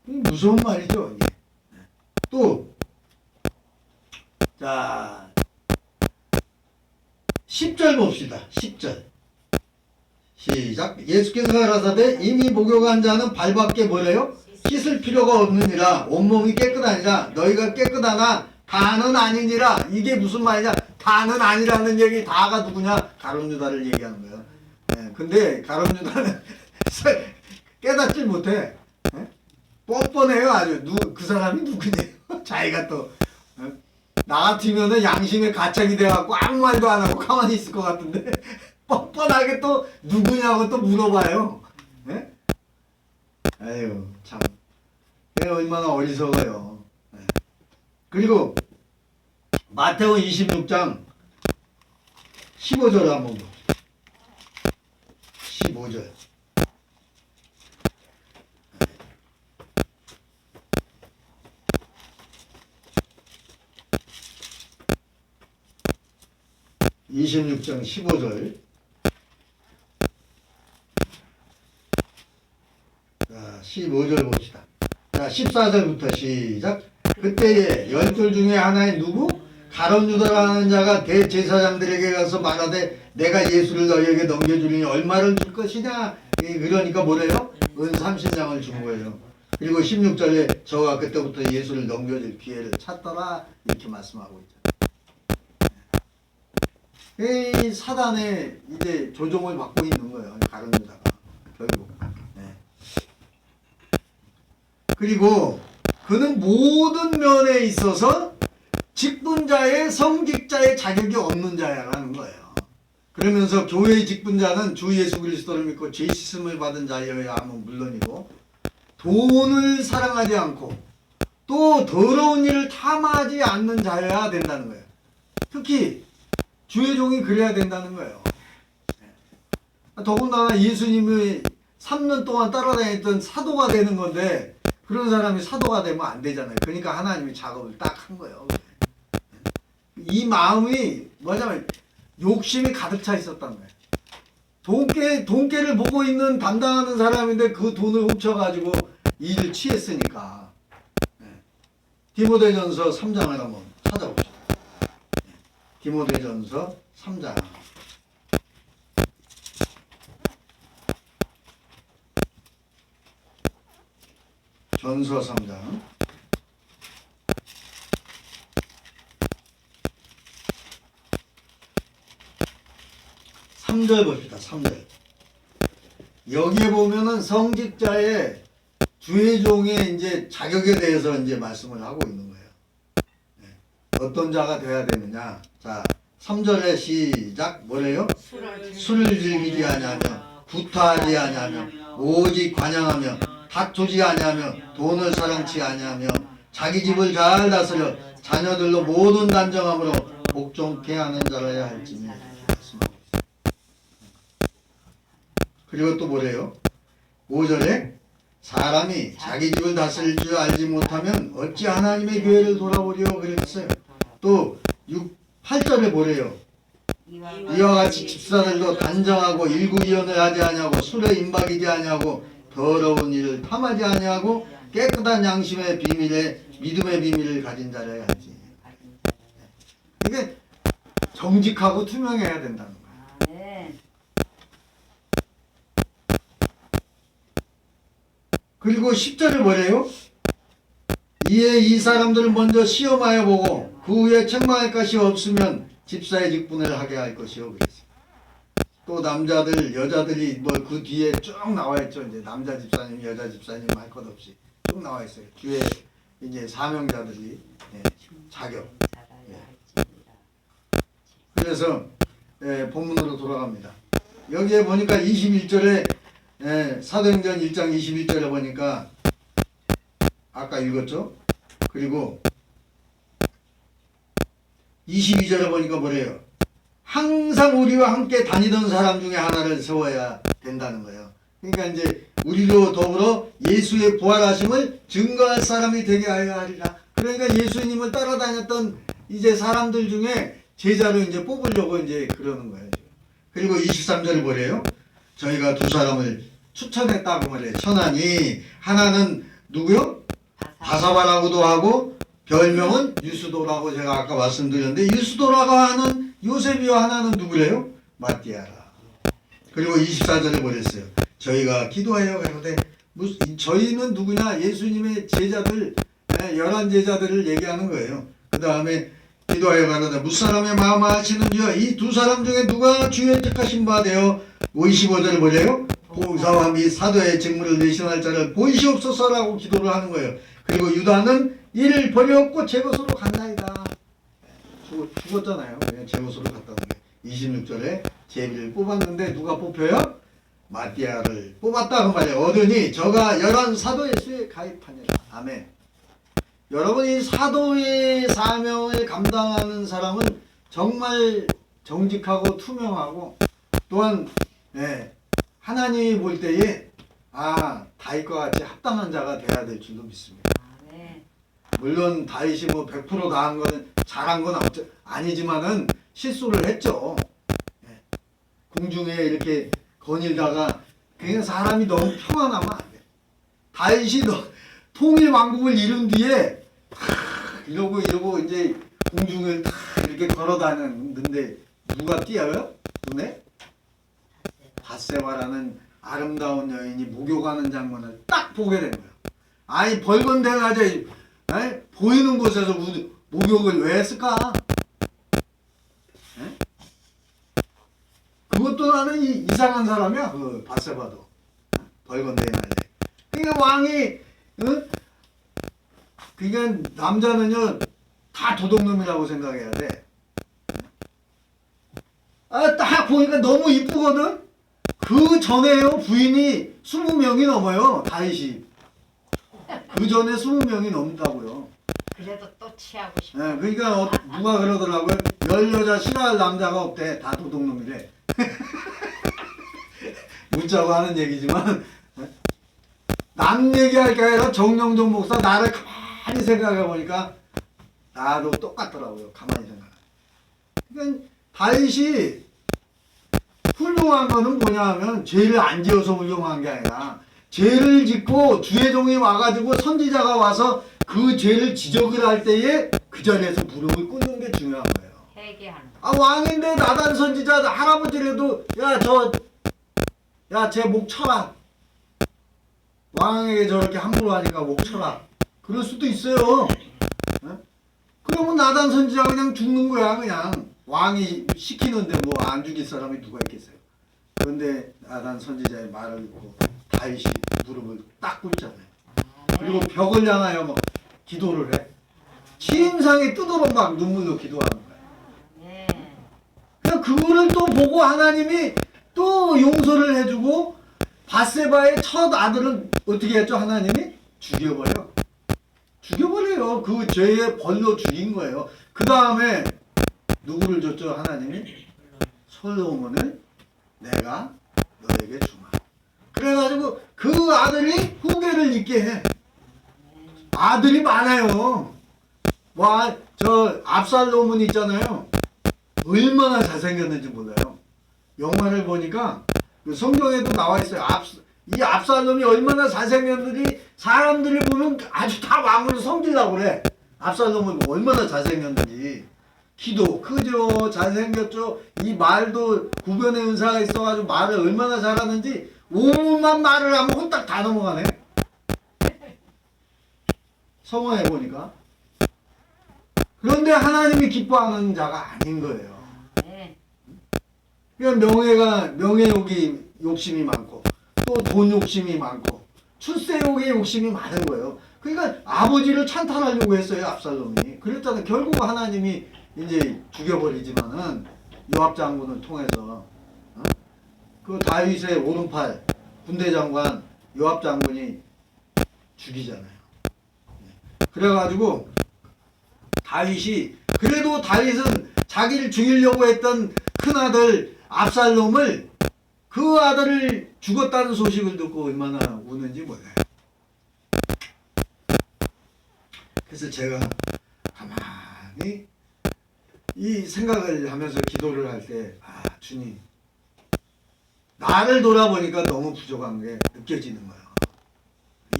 무서운 말이죠. 이게. 또, 자, 10절 봅시다. 10절. 시작. 예수께서 가라사대 이미 목욕한 자는 발밖에 뭐래요? 씻을 필요가 없느니라. 온몸이 깨끗하니라. 너희가 깨끗하나 다는 아니니라. 이게 무슨 말이냐? 다는 아니라는 얘기 다가 누구냐? 가룟 유다를 얘기하는 거예요. 네, 근데 가룟 유다는 깨닫질 못해. 네? 뻔뻔해요. 아주 그 사람이 누구냐? 자기가 또 나 같으면은 양심의 가책이 돼갖고 아무 말도 안 하고 가만히 있을 것 같은데 뻔뻔하게 또 누구냐고 또 물어봐요. 네? 아유 참 얼마나 어리석어요. 네. 그리고 마태복음 26장 15절 한번 봅시다. 15절. 네. 26장 15절. 자, 15절 봅시다. 자, 14절부터 시작. 그때에 12 중에 하나인 누구? 가룟 유다라는 자가 대제사장들에게 가서 말하되 내가 예수를 너희에게 넘겨주리니 얼마를 줄 것이냐? 그러니까 뭐래요? 은 30냥을 준 거예요. 그리고 16절에 저가 그때부터 예수를 넘겨줄 기회를 찾더라 이렇게 말씀하고 있죠. 이 사단의 이제 조종을 받고 있는 거예요. 가룟 유다가 결국. 네. 그리고 그는 모든 면에 있어서 직분자의 성직자의 자격이 없는 자야라는 거예요. 그러면서 교회의 직분자는 주 예수 그리스도를 믿고 죄 씻음을 받은 자여야 하면 물론이고 돈을 사랑하지 않고 또 더러운 일을 탐하지 않는 자여야 된다는 거예요. 특히 주의 종이 그래야 된다는 거예요. 더군다나 예수님이 3년 동안 따라다녔던 사도가 되는 건데 그런 사람이 사도가 되면 안 되잖아요. 그러니까 하나님이 작업을 딱 한 거예요. 이 마음이 뭐냐면 욕심이 가득 차 있었단 거예요. 돈깨를 보고 있는 담당하는 사람인데 그 돈을 훔쳐가지고 일을 취했으니까. 디모데전서 3장을 한번 찾아봅시다. 디모데전서 3장. 전서 3장. 3절 봅시다. 3절. 여기에 보면은 성직자의 주의 종의 이제 자격에 대해서 이제 말씀을 하고 있는 거예요. 네. 어떤 자가 돼야 되느냐? 자, 3절에 시작. 뭐래요? 술을 즐기지 아니하며 구타하지 아니하며 오직 관양하며 다투지 아니하며 돈을 사랑치 아니하며 자기 집을 잘 다스려 자녀들로 모든 단정함으로 복종케 하는 자라야 할지니. 그리고 또 뭐래요? 5절에 사람이 자기 집을 다스릴 줄 알지 못하면 어찌 하나님의 교회를 돌아보리요 그랬어요. 또 8절에 뭐래요? 이와 같이 집사들도 단정하고 일구이연을 하지 아니하고 술에 임박이지 아니하고 더러운 일을 탐하지 아니하고 깨끗한 양심의 비밀에 믿음의 비밀을 가진 자라야 하지. 이게 정직하고 투명해야 된다는 거예요. 네. 그리고 10절에 뭐래요? 이에 이 사람들을 먼저 시험하여 보고 그 후에 책망할 것이 없으면 집사의 직분을 하게 할 것이요 그랬어요. 또 남자들 여자들이 뭐 그 뒤에 쭉 나와 있죠. 이제 남자 집사님 여자 집사님 할 것 없이 쭉 나와 있어요. 교회 이제 사명자들이 자격. 그래서 본문으로 돌아갑니다. 여기에 보니까 21절에 사도행전 1장 21절에 보니까 아까 읽었죠? 그리고 22절에 보니까 뭐래요? 항상 우리와 함께 다니던 사람 중에 하나를 세워야 된다는 거예요. 그러니까 이제 우리도 더불어 예수의 부활하심을 증거할 사람이 되게 하여 하리라. 그러니까 예수님을 따라다녔던 이제 사람들 중에 제자로 이제 뽑으려고 이제 그러는 거예요. 그리고 23절을 보래요. 저희가 두 사람을 추천했다고 말해요. 천하니 하나는 누구요? 바사바라고도 하고 별명은 유스도라고 제가 아까 말씀드렸는데 유스도라고 하는 요셉이와 하나는 누구래요? 마띠아라. 그리고 24절에 보냈어요. 저희가 기도하여 가는데 저희는 누구냐? 예수님의 제자들 11제자들을 얘기하는 거예요. 그 다음에 기도하여 가는데 무사람의 마음 아시는 주여 이 두 사람 중에 누가 주의 택하신 바 되어 55절을 보래요. 봉사와 및 사도의 직무를 내신할 자를 보이시옵소서라고 기도를 하는 거예요. 그리고 유다는 이를 버렸고 제 곳으로 갔나이다. 죽었잖아요. 그냥 제 곳으로 갔다는 거예요. 26절에 제비를 뽑았는데 누가 뽑혀요? 마띠아를 뽑았다 그 말이에요. 얻으니 저가 11 사도 예수에 가입하니라. 아멘. 여러분 이 사도의 사명을 감당하는 사람은 정말 정직하고 투명하고 또한 하나님이 볼 때에 다윗과 같이 합당한 자가 돼야 될 줄도 믿습니다. 물론 다윗이 뭐 100% 다 한 거는 잘한 건 아니지만은 실수를 했죠. 공중에 이렇게 거닐다가 그냥 사람이 너무 평안하면 안 돼. 다윗이 통일 왕국을 이룬 뒤에 이러고 이제 공중을 이렇게 걸어다녔는데 누가 띄어요? 눈에? 밧세바라는 아름다운 여인이 목욕하는 장면을 딱 보게 된 거예요. 아니 벌건대 가자 보이는 곳에서 목욕을 왜 했을까? 그것도 나는 이상한 사람이야. 그 밧세바도 벌건대 날에. 그러니까 왕이 그러니까 남자는요 다 도둑놈이라고 생각해야 돼. 딱 보니까 너무 이쁘거든. 그 전에요 부인이 20명이 넘어요. 다윗이 그 전에 20명이 넘다고요. 그래도 또 취하고 싶어. 그러니까 누가 그러더라고요. 10여자 싫어할 남자가 없대. 다 도둑놈이래. 웃자고 하는 얘기지만 남 얘기할 게 아니라 정영종 목사 나를 가만히 생각해 보니까 나도 똑같더라고요. 가만히 생각해. 그러니까 다윗이 훌륭한 거는 뭐냐 하면 죄를 안 지어서 훌륭한 게 아니라 죄를 짓고 주의 종이 와가지고 선지자가 와서 그 죄를 지적을 할 때에 그 자리에서 무릎을 꿇는 게 중요한 거예요. 회개하는 왕인데 나단 선지자 할아버지라도 쟤 목 쳐라. 왕에게 저렇게 함부로 하니까 목 쳐라. 그럴 수도 있어요. 그러면 나단 선지자 그냥 죽는 거야. 그냥 왕이 시키는데 뭐 안 죽일 사람이 누가 있겠어요. 그런데 나단 선지자의 말을 듣고 다윗이 무릎을 딱 꿇잖아요. 그리고 벽을 향하여 막 기도를 해. 침상에 뜨도록 막 눈물로 기도하는 거야. 그냥 그거를 또 보고 하나님이 또 용서를 해주고 밧세바의 첫 아들은 어떻게 했죠? 하나님이 죽여버려요. 그 죄의 벌로 죽인 거예요. 그 다음에 누구를 줬죠? 하나님이 솔로몬을 내가 너에게 주마. 그래가지고 그 아들이 후계를 잇게 해. 아들이 많아요. 저 압살롬은 있잖아요. 얼마나 잘생겼는지 몰라요. 영화를 보니까 그 성경에도 나와 있어요. 이 압살롬이 얼마나 잘생겼는지 사람들이 보면 아주 다 왕으로 섬기려고 그래. 압살롬은 얼마나 잘생겼는지. 키도 크죠. 잘생겼죠. 이 말도 구변의 은사가 있어가지고 말을 얼마나 잘하는지 5분만 말을 하면 홀딱 다 넘어가네. 성화해 보니까. 그런데 하나님이 기뻐하는 자가 아닌 거예요. 그러니까 명예 욕심이 많고 또 돈 욕심이 많고 출세욕의 욕심이 많은 거예요. 그러니까 아버지를 찬탈하려고 했어요. 압살롬이. 그랬잖아요. 결국 하나님이 이제 죽여버리지만은 요압 장군을 통해서 그 다윗의 오른팔 군대 장관 요압 장군이 죽이잖아요. 그래가지고 다윗은 자기를 죽이려고 했던 그 큰아들 압살롬을 그 아들을 죽었다는 소식을 듣고 얼마나 우는지 몰라요. 그래서 제가 가만히 이 생각을 하면서 기도를 할 때, 아, 주님, 나를 돌아보니까 너무 부족한 게 느껴지는 거예요.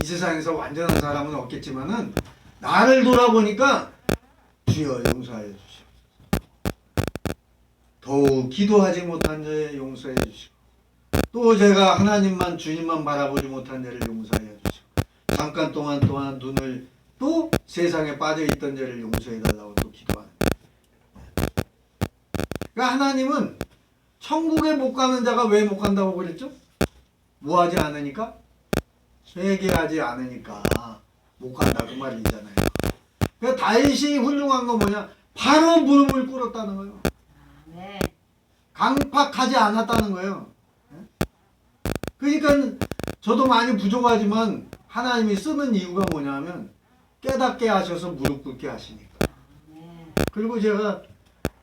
이 세상에서 완전한 사람은 없겠지만은 나를 돌아보니까 주여 용서하여 주시옵소서. 더욱 기도하지 못한 자의 용서해 주시고, 또 제가 하나님만 주님만 바라보지 못한 자를 용서하여 주시고, 잠깐 동안 또한 눈을 또 세상에 빠져있던 자를 용서해 달라고 또 기도하는 거예요. 그러니까 하나님은 천국에 못 가는 자가 왜 못 간다고 그랬죠? 뭐 하지 않으니까? 회개하지 않으니까 못 간다 그 말이잖아요. 그러니까 다윗이 훌륭한 건 뭐냐? 바로 무릎을 꿇었다는 거예요. 네. 강팍하지 않았다는 거예요. 그러니까 저도 많이 부족하지만 하나님이 쓰는 이유가 뭐냐면 깨닫게 하셔서 무릎 꿇게 하시니까. 네. 그리고 제가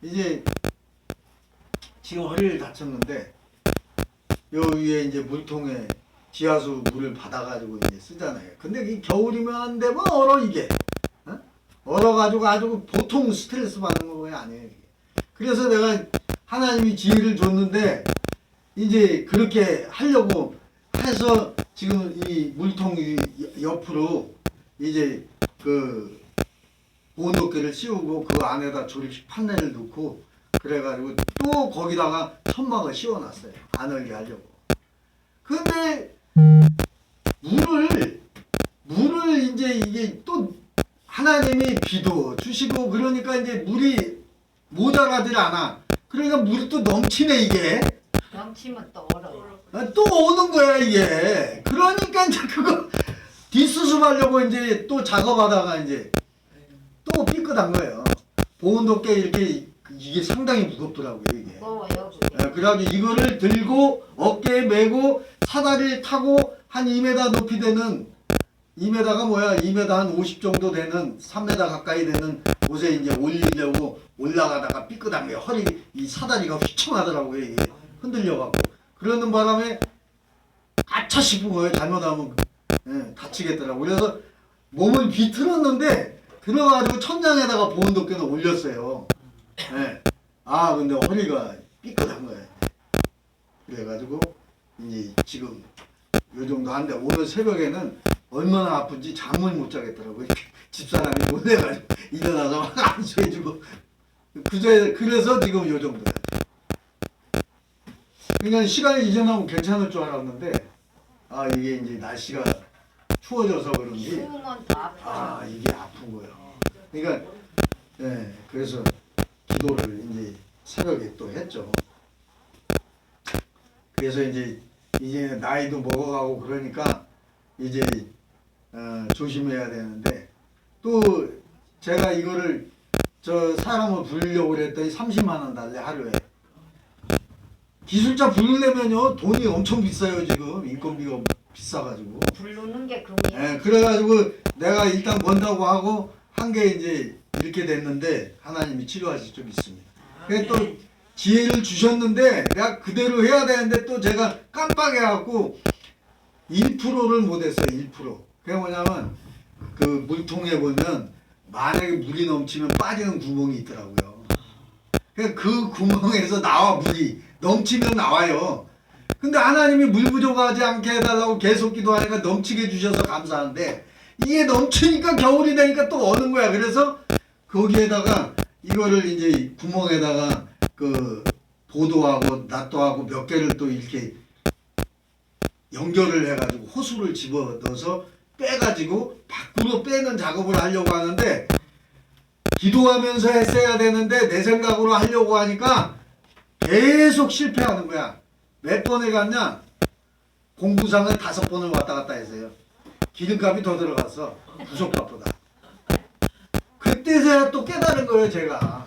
이제 지금 허리를 다쳤는데 요 위에 이제 물통에 지하수 물을 받아가지고 이제 쓰잖아요. 근데 이 겨울이면 안 되면 얼어 이게. 얼어가지고 아주 보통 스트레스 받는 거 아니에요. 이게. 그래서 내가 하나님이 지혜를 줬는데 이제 그렇게 하려고 해서 지금 이 물통 옆으로 이제 그 온도계를 씌우고 그 안에다 조립식 판넬을 넣고 그래가지고 또 거기다가 천막을 씌워놨어요. 안 얼게 하려고. 근데 물을 이제 이게 또 하나님이 비도 주시고 그러니까 이제 물이 모자라질 않아. 그러니까 물이 또 넘치네 이게. 넘치면 또 얼어요. 또 오는 거야 이게. 그러니까 이제 그거 뒷수습하려고 이제 또 작업하다가 이제 또 삐끗한 거예요. 보온도계 이렇게 이게 상당히 무겁더라고요 이게. 무거워요. 그래가지고 이거를 들고 어깨에 메고 사다리를 타고 한 2m 높이 되는 2m가 뭐야 2m 한 50 정도 되는 3m 가까이 되는 곳에 이제 올리려고 올라가다가 삐끗한 게 허리 이 사다리가 휘청하더라고요 이게 흔들려갖고 그러는 바람에 아차 싶은 거예요. 잘못하면 다치겠더라고. 그래서 몸을 비틀었는데 들어가지고 천장에다가 보온도끼는 올렸어요. 아 근데 허리가 삐끗한 거예요. 그래가지고 이제 지금 요 정도 한데 오늘 새벽에는 얼마나 아픈지 잠을 못 자겠더라고요. 집사람이 몰래가지고 일어나서 막 안수해주고 그래서 지금 요 정도야. 그러니까 시간이 지나면 괜찮을 줄 알았는데 아 이게 이제 날씨가 추워져서 그런지 추우면 더 아파요. 아 이게 아픈 거예요. 그러니까 그래서 기도를 이제 새벽에 또 했죠. 그래서 이제 나이도 먹어가고 그러니까 이제 조심해야 되는데 또 제가 이거를 저 사람을 부르려고 그랬더니 30만 원 달래 하루에. 기술자 부르려면요 돈이 엄청 비싸요 지금 인건비가 비싸가지고. 부르는 게 금이에요. 그래가지고 내가 일단 번다고 하고 한 게 이제 이렇게 됐는데 하나님이 치료하실 줄 믿습니다. 그래서 또 지혜를 주셨는데 내가 그대로 해야 되는데 또 제가 깜빡해갖고 1%를 못했어요. 1%. 그게 뭐냐면 그 물통에 보면 만약에 물이 넘치면 빠지는 구멍이 있더라고요. 그 구멍에서 나와 물이 넘치면 나와요. 근데 하나님이 물 부족하지 않게 해달라고 계속 기도하니까 넘치게 해주셔서 감사한데 이게 넘치니까 겨울이 되니까 또 어는 거야. 그래서 거기에다가 이거를 이제 구멍에다가 그 보도하고 낫도하고 몇 개를 또 이렇게 연결을 해가지고 호수를 집어넣어서 빼가지고 밖으로 빼는 작업을 하려고 하는데 기도하면서 했어야 되는데 내 생각으로 하려고 하니까 계속 실패하는 거야. 몇 번에 갔냐? 공부상을 5번을 왔다 갔다 했어요. 기름값이 더 들어갔어. 부속값보다. 그때서야 또 깨달은 거예요 제가.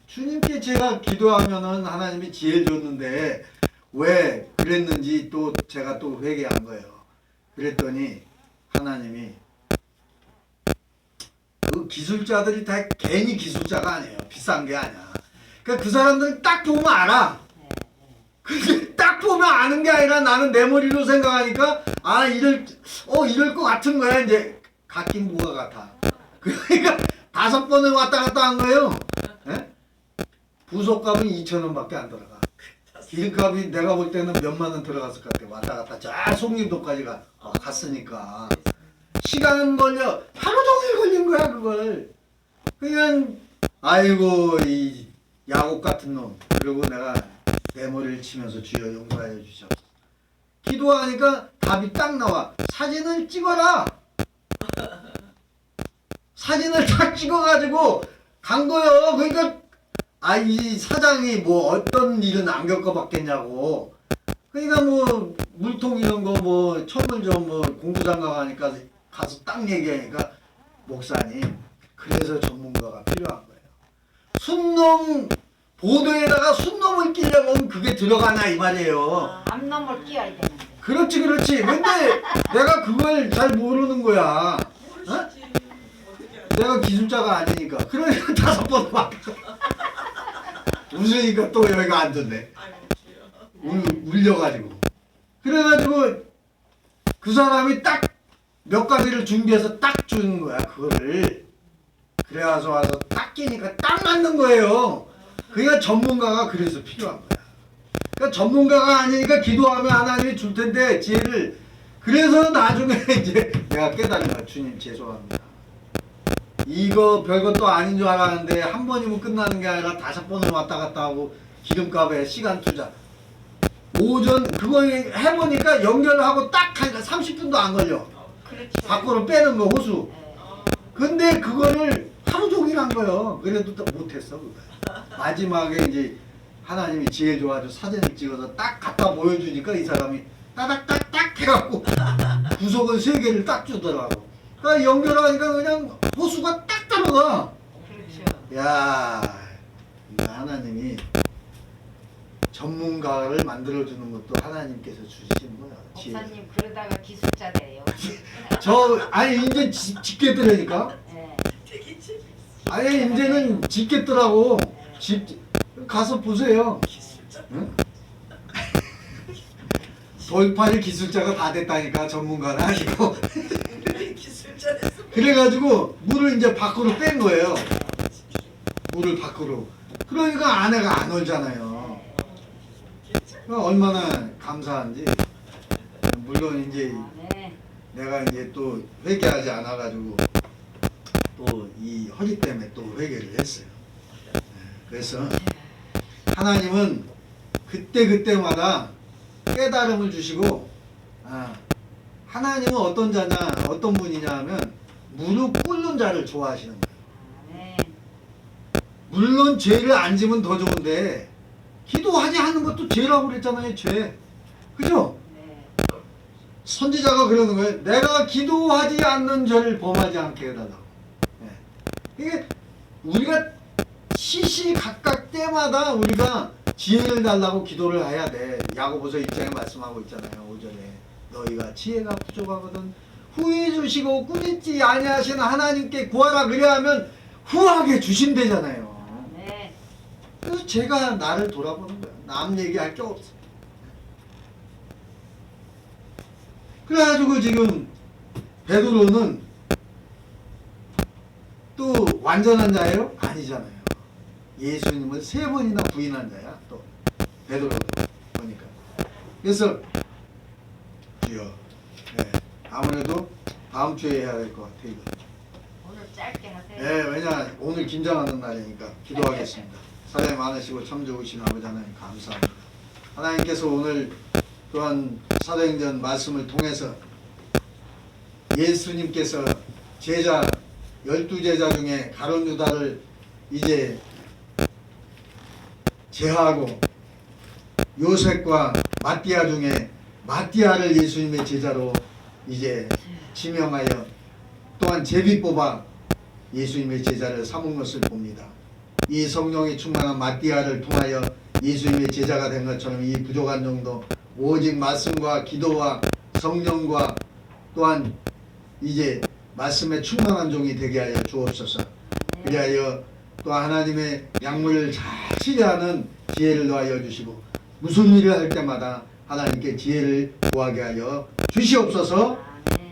주님께 제가 기도하면은 하나님이 지혜를 줬는데 왜 그랬는지 또 제가 또 회개한 거예요. 그랬더니 하나님이 그 기술자들이 다 괜히 기술자가 아니에요. 비싼 게 아니야. 그러니까 그 사람들은 딱 보면 알아. 근데 딱 보면 아는 게 아니라 나는 내 머리로 생각하니까 아 이럴 것 같은 거야. 이제 같긴 뭐가 같아. 그러니까 5번을 왔다 갔다 한 거예요. 예? 부속값은 2,000원밖에 안 들어가. 기름값이 내가 볼 때는 몇만 원 들어갔을 것 같아. 왔다 갔다 저 송림도까지 갔으니까 시간은 걸려. 하루 종일 걸린 거야 그걸. 그냥 아이고 이 야곱 같은 놈. 그리고 내가 내 머리를 치면서 주여 용서하여 주시옵소서. 기도하니까 답이 딱 나와. 사진을 찍어라. 사진을 딱 찍어가지고 간 거요. 그러니까 이 사장이 뭐 어떤 일은 안 겪어봤겠냐고. 그러니까 뭐 물통 이런 거 뭐 철물점 뭐 공부장가 가니까 가서 딱 얘기하니까 목사님 그래서 전문가가 필요한 거예요. 순놈 보도에다가 순놈을 끼려면 그게 들어가나 이 말이에요. 암놈을 끼워야 되는데. 그렇지. 근데 내가 그걸 잘 모르는 거야. 어? 내가 기술자가 아니니까. 그러니까 5번 막 웃으니까 또 여기가 안 좋네. 울려가지고. 그래가지고 그 사람이 딱 몇 가지를 준비해서 딱 주는 거야 그거를. 그래서 와서 딱 끼니까 딱 맞는 거예요. 그러니까 전문가가 그래서 필요한 거야. 그러니까 전문가가 아니니까 기도하면 하나님이 줄 텐데 지혜를. 그래서 나중에 이제 내가 깨달은 거야. 주님 죄송합니다. 이거 별것도 아닌 줄 알았는데 한 번이면 끝나는 게 아니라 5번을 왔다 갔다 하고 기름값에 시간 투자. 오전 그거 해보니까 연결하고 딱 하니까 30분도 안 걸려. 그렇죠. 밖으로 빼는 거 호수. 네. 근데 그거를 하루 종일 한 거예요. 그래도 또 못했어 그거. 마지막에 이제 하나님이 지혜 줘가지고 사진을 찍어서 딱 갖다 보여주니까 이 사람이 따닥딱딱 해갖고 구석은 3개를 딱 주더라고. 그러니까 연결하니까 그냥 호수가 딱 들어가. 그렇죠. 야, 이거 하나님이 전문가를 만들어주는 것도 하나님께서 주신 거야. 지혜. 목사님 그러다가 기술자 돼요. 아니 이제 짓겠더라니까. 네. 아니 이제는 짓겠더라고. 가서 보세요. 응? 돌팔이 기술자가 다 됐다니까. 전문가는 아니고. 그래가지고 물을 이제 밖으로 뺀 거예요. 물을 밖으로. 그러니까 아내가 안 얼잖아요. 그러니까 얼마나 감사한지. 물론 이제 네. 내가 이제 또 회개하지 않아가지고 또 이 허리 때문에 또 회개를 했어요. 그래서 하나님은 그때마다 깨달음을 주시고, 하나님은 어떤 자냐, 어떤 분이냐 하면 무릎 꿇는 자를 좋아하시는 거예요. 네. 물론 죄를 안 지면 더 좋은데 기도하지 않는 것도 죄라고 그랬잖아요. 죄. 그죠? 네. 선지자가 그러는 거예요. 내가 기도하지 않는 죄를 범하지 않게 해달라고. 이게 우리가 시시각각 때마다 우리가 지혜를 달라고 기도를 해야 돼. 야고보서 1장에 말씀하고 있잖아요. 5절에 너희가 지혜가 부족하거든 후히 주시고 꾸짖지 아니하시는 하나님께 구하라. 그래야하면 후하게 주신대잖아요. 네. 그래서 제가 나를 돌아보는 거야. 남 얘기할 게 없어. 그래가지고 지금 베드로는 또 완전한 자예요? 아니잖아요. 예수님을 3번이나 부인한 자야. 또 베드로도 보니까. 그래서 주여, 네, 아무래도 다음 주에 해야 될 것 같아요. 오늘 짧게 하세요. 네, 왜냐 오늘 긴장하는 날이니까 기도하겠습니다. 사랑이 많으시고 참 좋으신 아버지 하나님 감사합니다. 하나님께서 오늘 또한 사도행전 말씀을 통해서 예수님께서 제자 12제자 중에 가룟 유다를 이제 제하고 요셉과 마띠아 중에 마띠아를 예수님의 제자로 이제 지명하여 또한 제비 뽑아 예수님의 제자를 삼은 것을 봅니다. 이 성령이 충만한 마띠아를 통하여 예수님의 제자가 된 것처럼 이 부족한 정도 오직 말씀과 기도와 성령과 또한 이제 말씀에 충만한 종이 되게 하여 주옵소서. 그리하여 또 하나님의 약물을 잘 치료하는 지혜를 더하여 주시고 무슨 일을 할 때마다 하나님께 지혜를 구하게 하여 주시옵소서.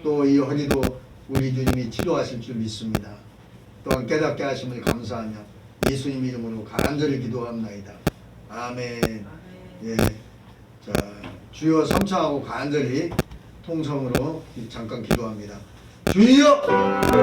또 이 허리도 우리 주님이 치료하실 줄 믿습니다. 또한 깨닫게 하심을 감사하며 예수님 이름으로 간절히 기도합나이다. 아멘. 예, 자 주여 삼창하고 간절히 통성으로 잠깐 기도합니다. 주여,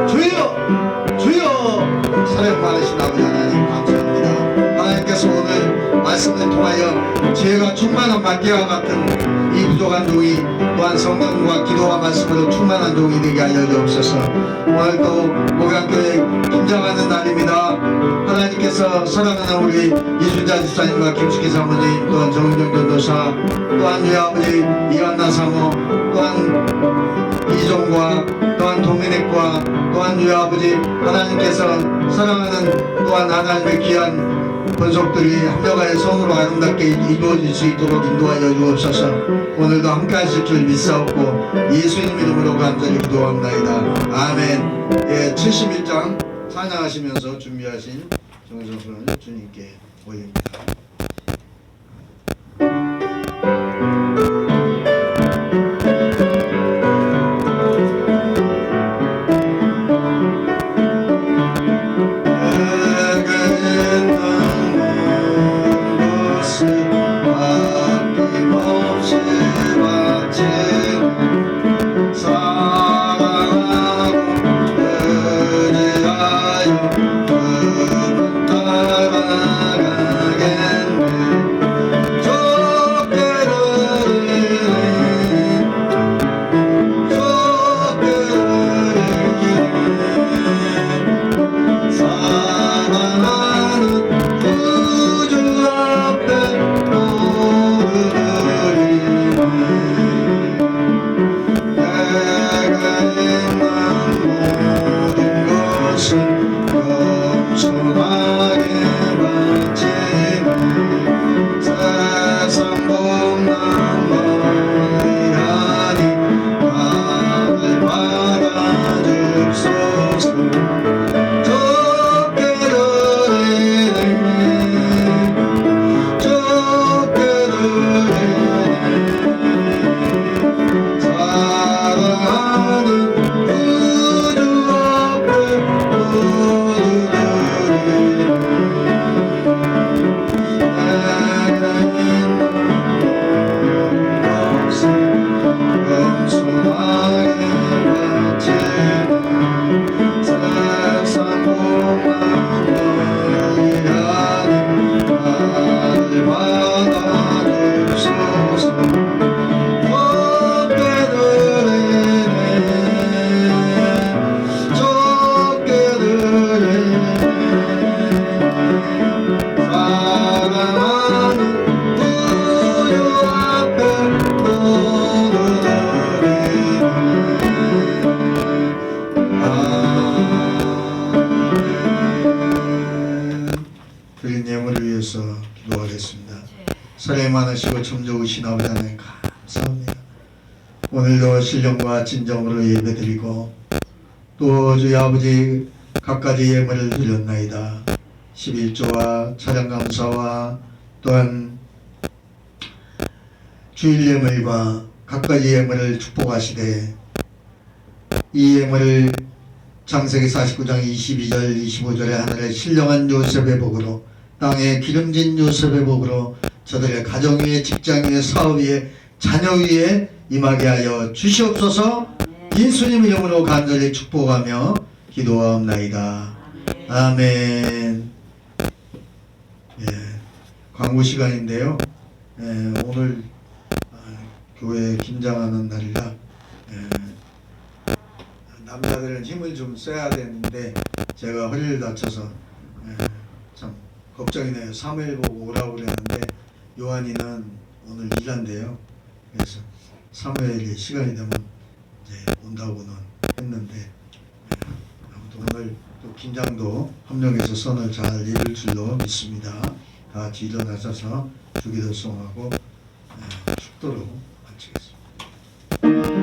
주여, 주여. 사랑 많으신 아버지 하나님 감사합니다. 하나님께서 오늘 말씀을 통하여 지혜가 충만한 말개와 같은 이 부족한 종이 또한 성령과 기도와 말씀으로 충만한 종이 되게 하여 주옵소서. 오늘 또 목양교회 김장하는 날입니다. 하나님께서 사랑하는 우리 이순자 집사님과 김숙희 사모님 또한 정은정 전도사 또한 우리 아버지 이한나 사모 또한 이종과 또한 도미닉과 또한 우리 아버지 하나님께서 사랑하는 또한 하나님의 귀한 권속들이 합력하여 성으로 아름답게 이루어질 수 있도록 인도하여 주옵소서. 오늘도 함께 하실 줄 믿사옵고 예수님 이름으로 간절히 기도합나이다. 아멘. 예, 71장 찬양하시면서 준비하신 정성을 주님께 올립니다. 사랑이 많으시고 참 좋으신 아버지 하나님 감사합니다. 오늘도 신령과 진정으로 예배드리고 또 주의 아버지 갖가지 예물을 드렸나이다. 11조와 찬양감사와 또한 주일 예물과 갖가지 예물을 축복하시되 이 예물을 창세기 49장 22절 25절에 하늘의 신령한 요셉의 복으로 땅에 기름진 요셉의 복으로 저들의 가정 위에 직장 위에 사업 위에 자녀 위에 임하게 하여 주시옵소서. 예수님 이름으로 간절히 축복하며 기도하옵나이다. 아멘. 예, 광고 시간인데요. 오늘 교회 김장하는 날이라 남자들은 힘을 좀 써야 되는데 제가 허리를 다쳐서 참 걱정이네요. 3일 보고 오라고 그랬는데 요한이는 오늘 일한대요. 그래서 3일이 시간이 되면 이제 온다고는 했는데 아무튼 오늘 또 김장도 협력해서 선을 잘 이룰 줄로 믿습니다. 다 같이 일어나셔서 주기도송하고 축도로 마치겠습니다.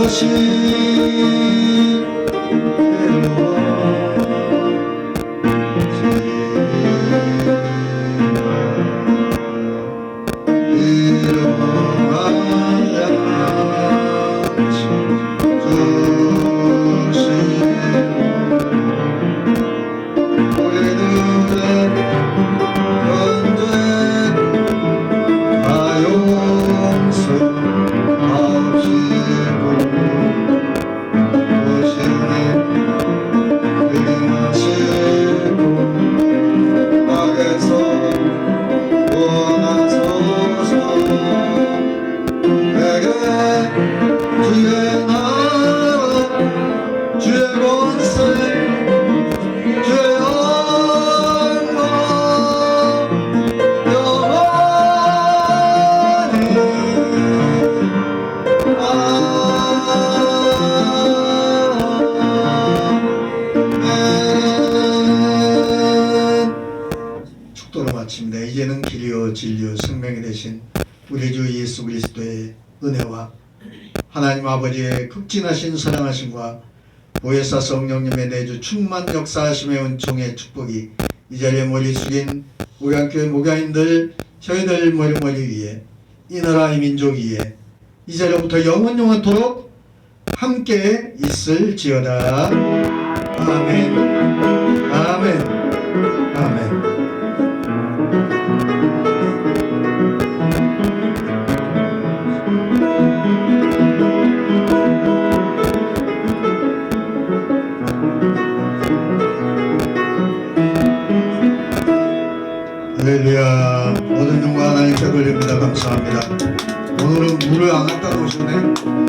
것이로 축도로 마칩니다. 이제는 길이요 진리요 생명이 되신 우리 주 예수 그리스도의 은혜와 하나님 아버지의 극진하신 사랑하심과 보혜사 성령님의 내주 충만 역사하심의 은총의 축복이 이 자리에 머리 숙인 목양교회 목양인들 저희들 머리 위에 이 나라 이 민족 위에 이 자리부터 영원토록 함께 있을지어다. 아멘. 아멘. 아멘. 할렐루야. 모든 영광 하나님께 돌립니다. 감사합니다. 오늘은 물을 안 갖다 놓으셨네.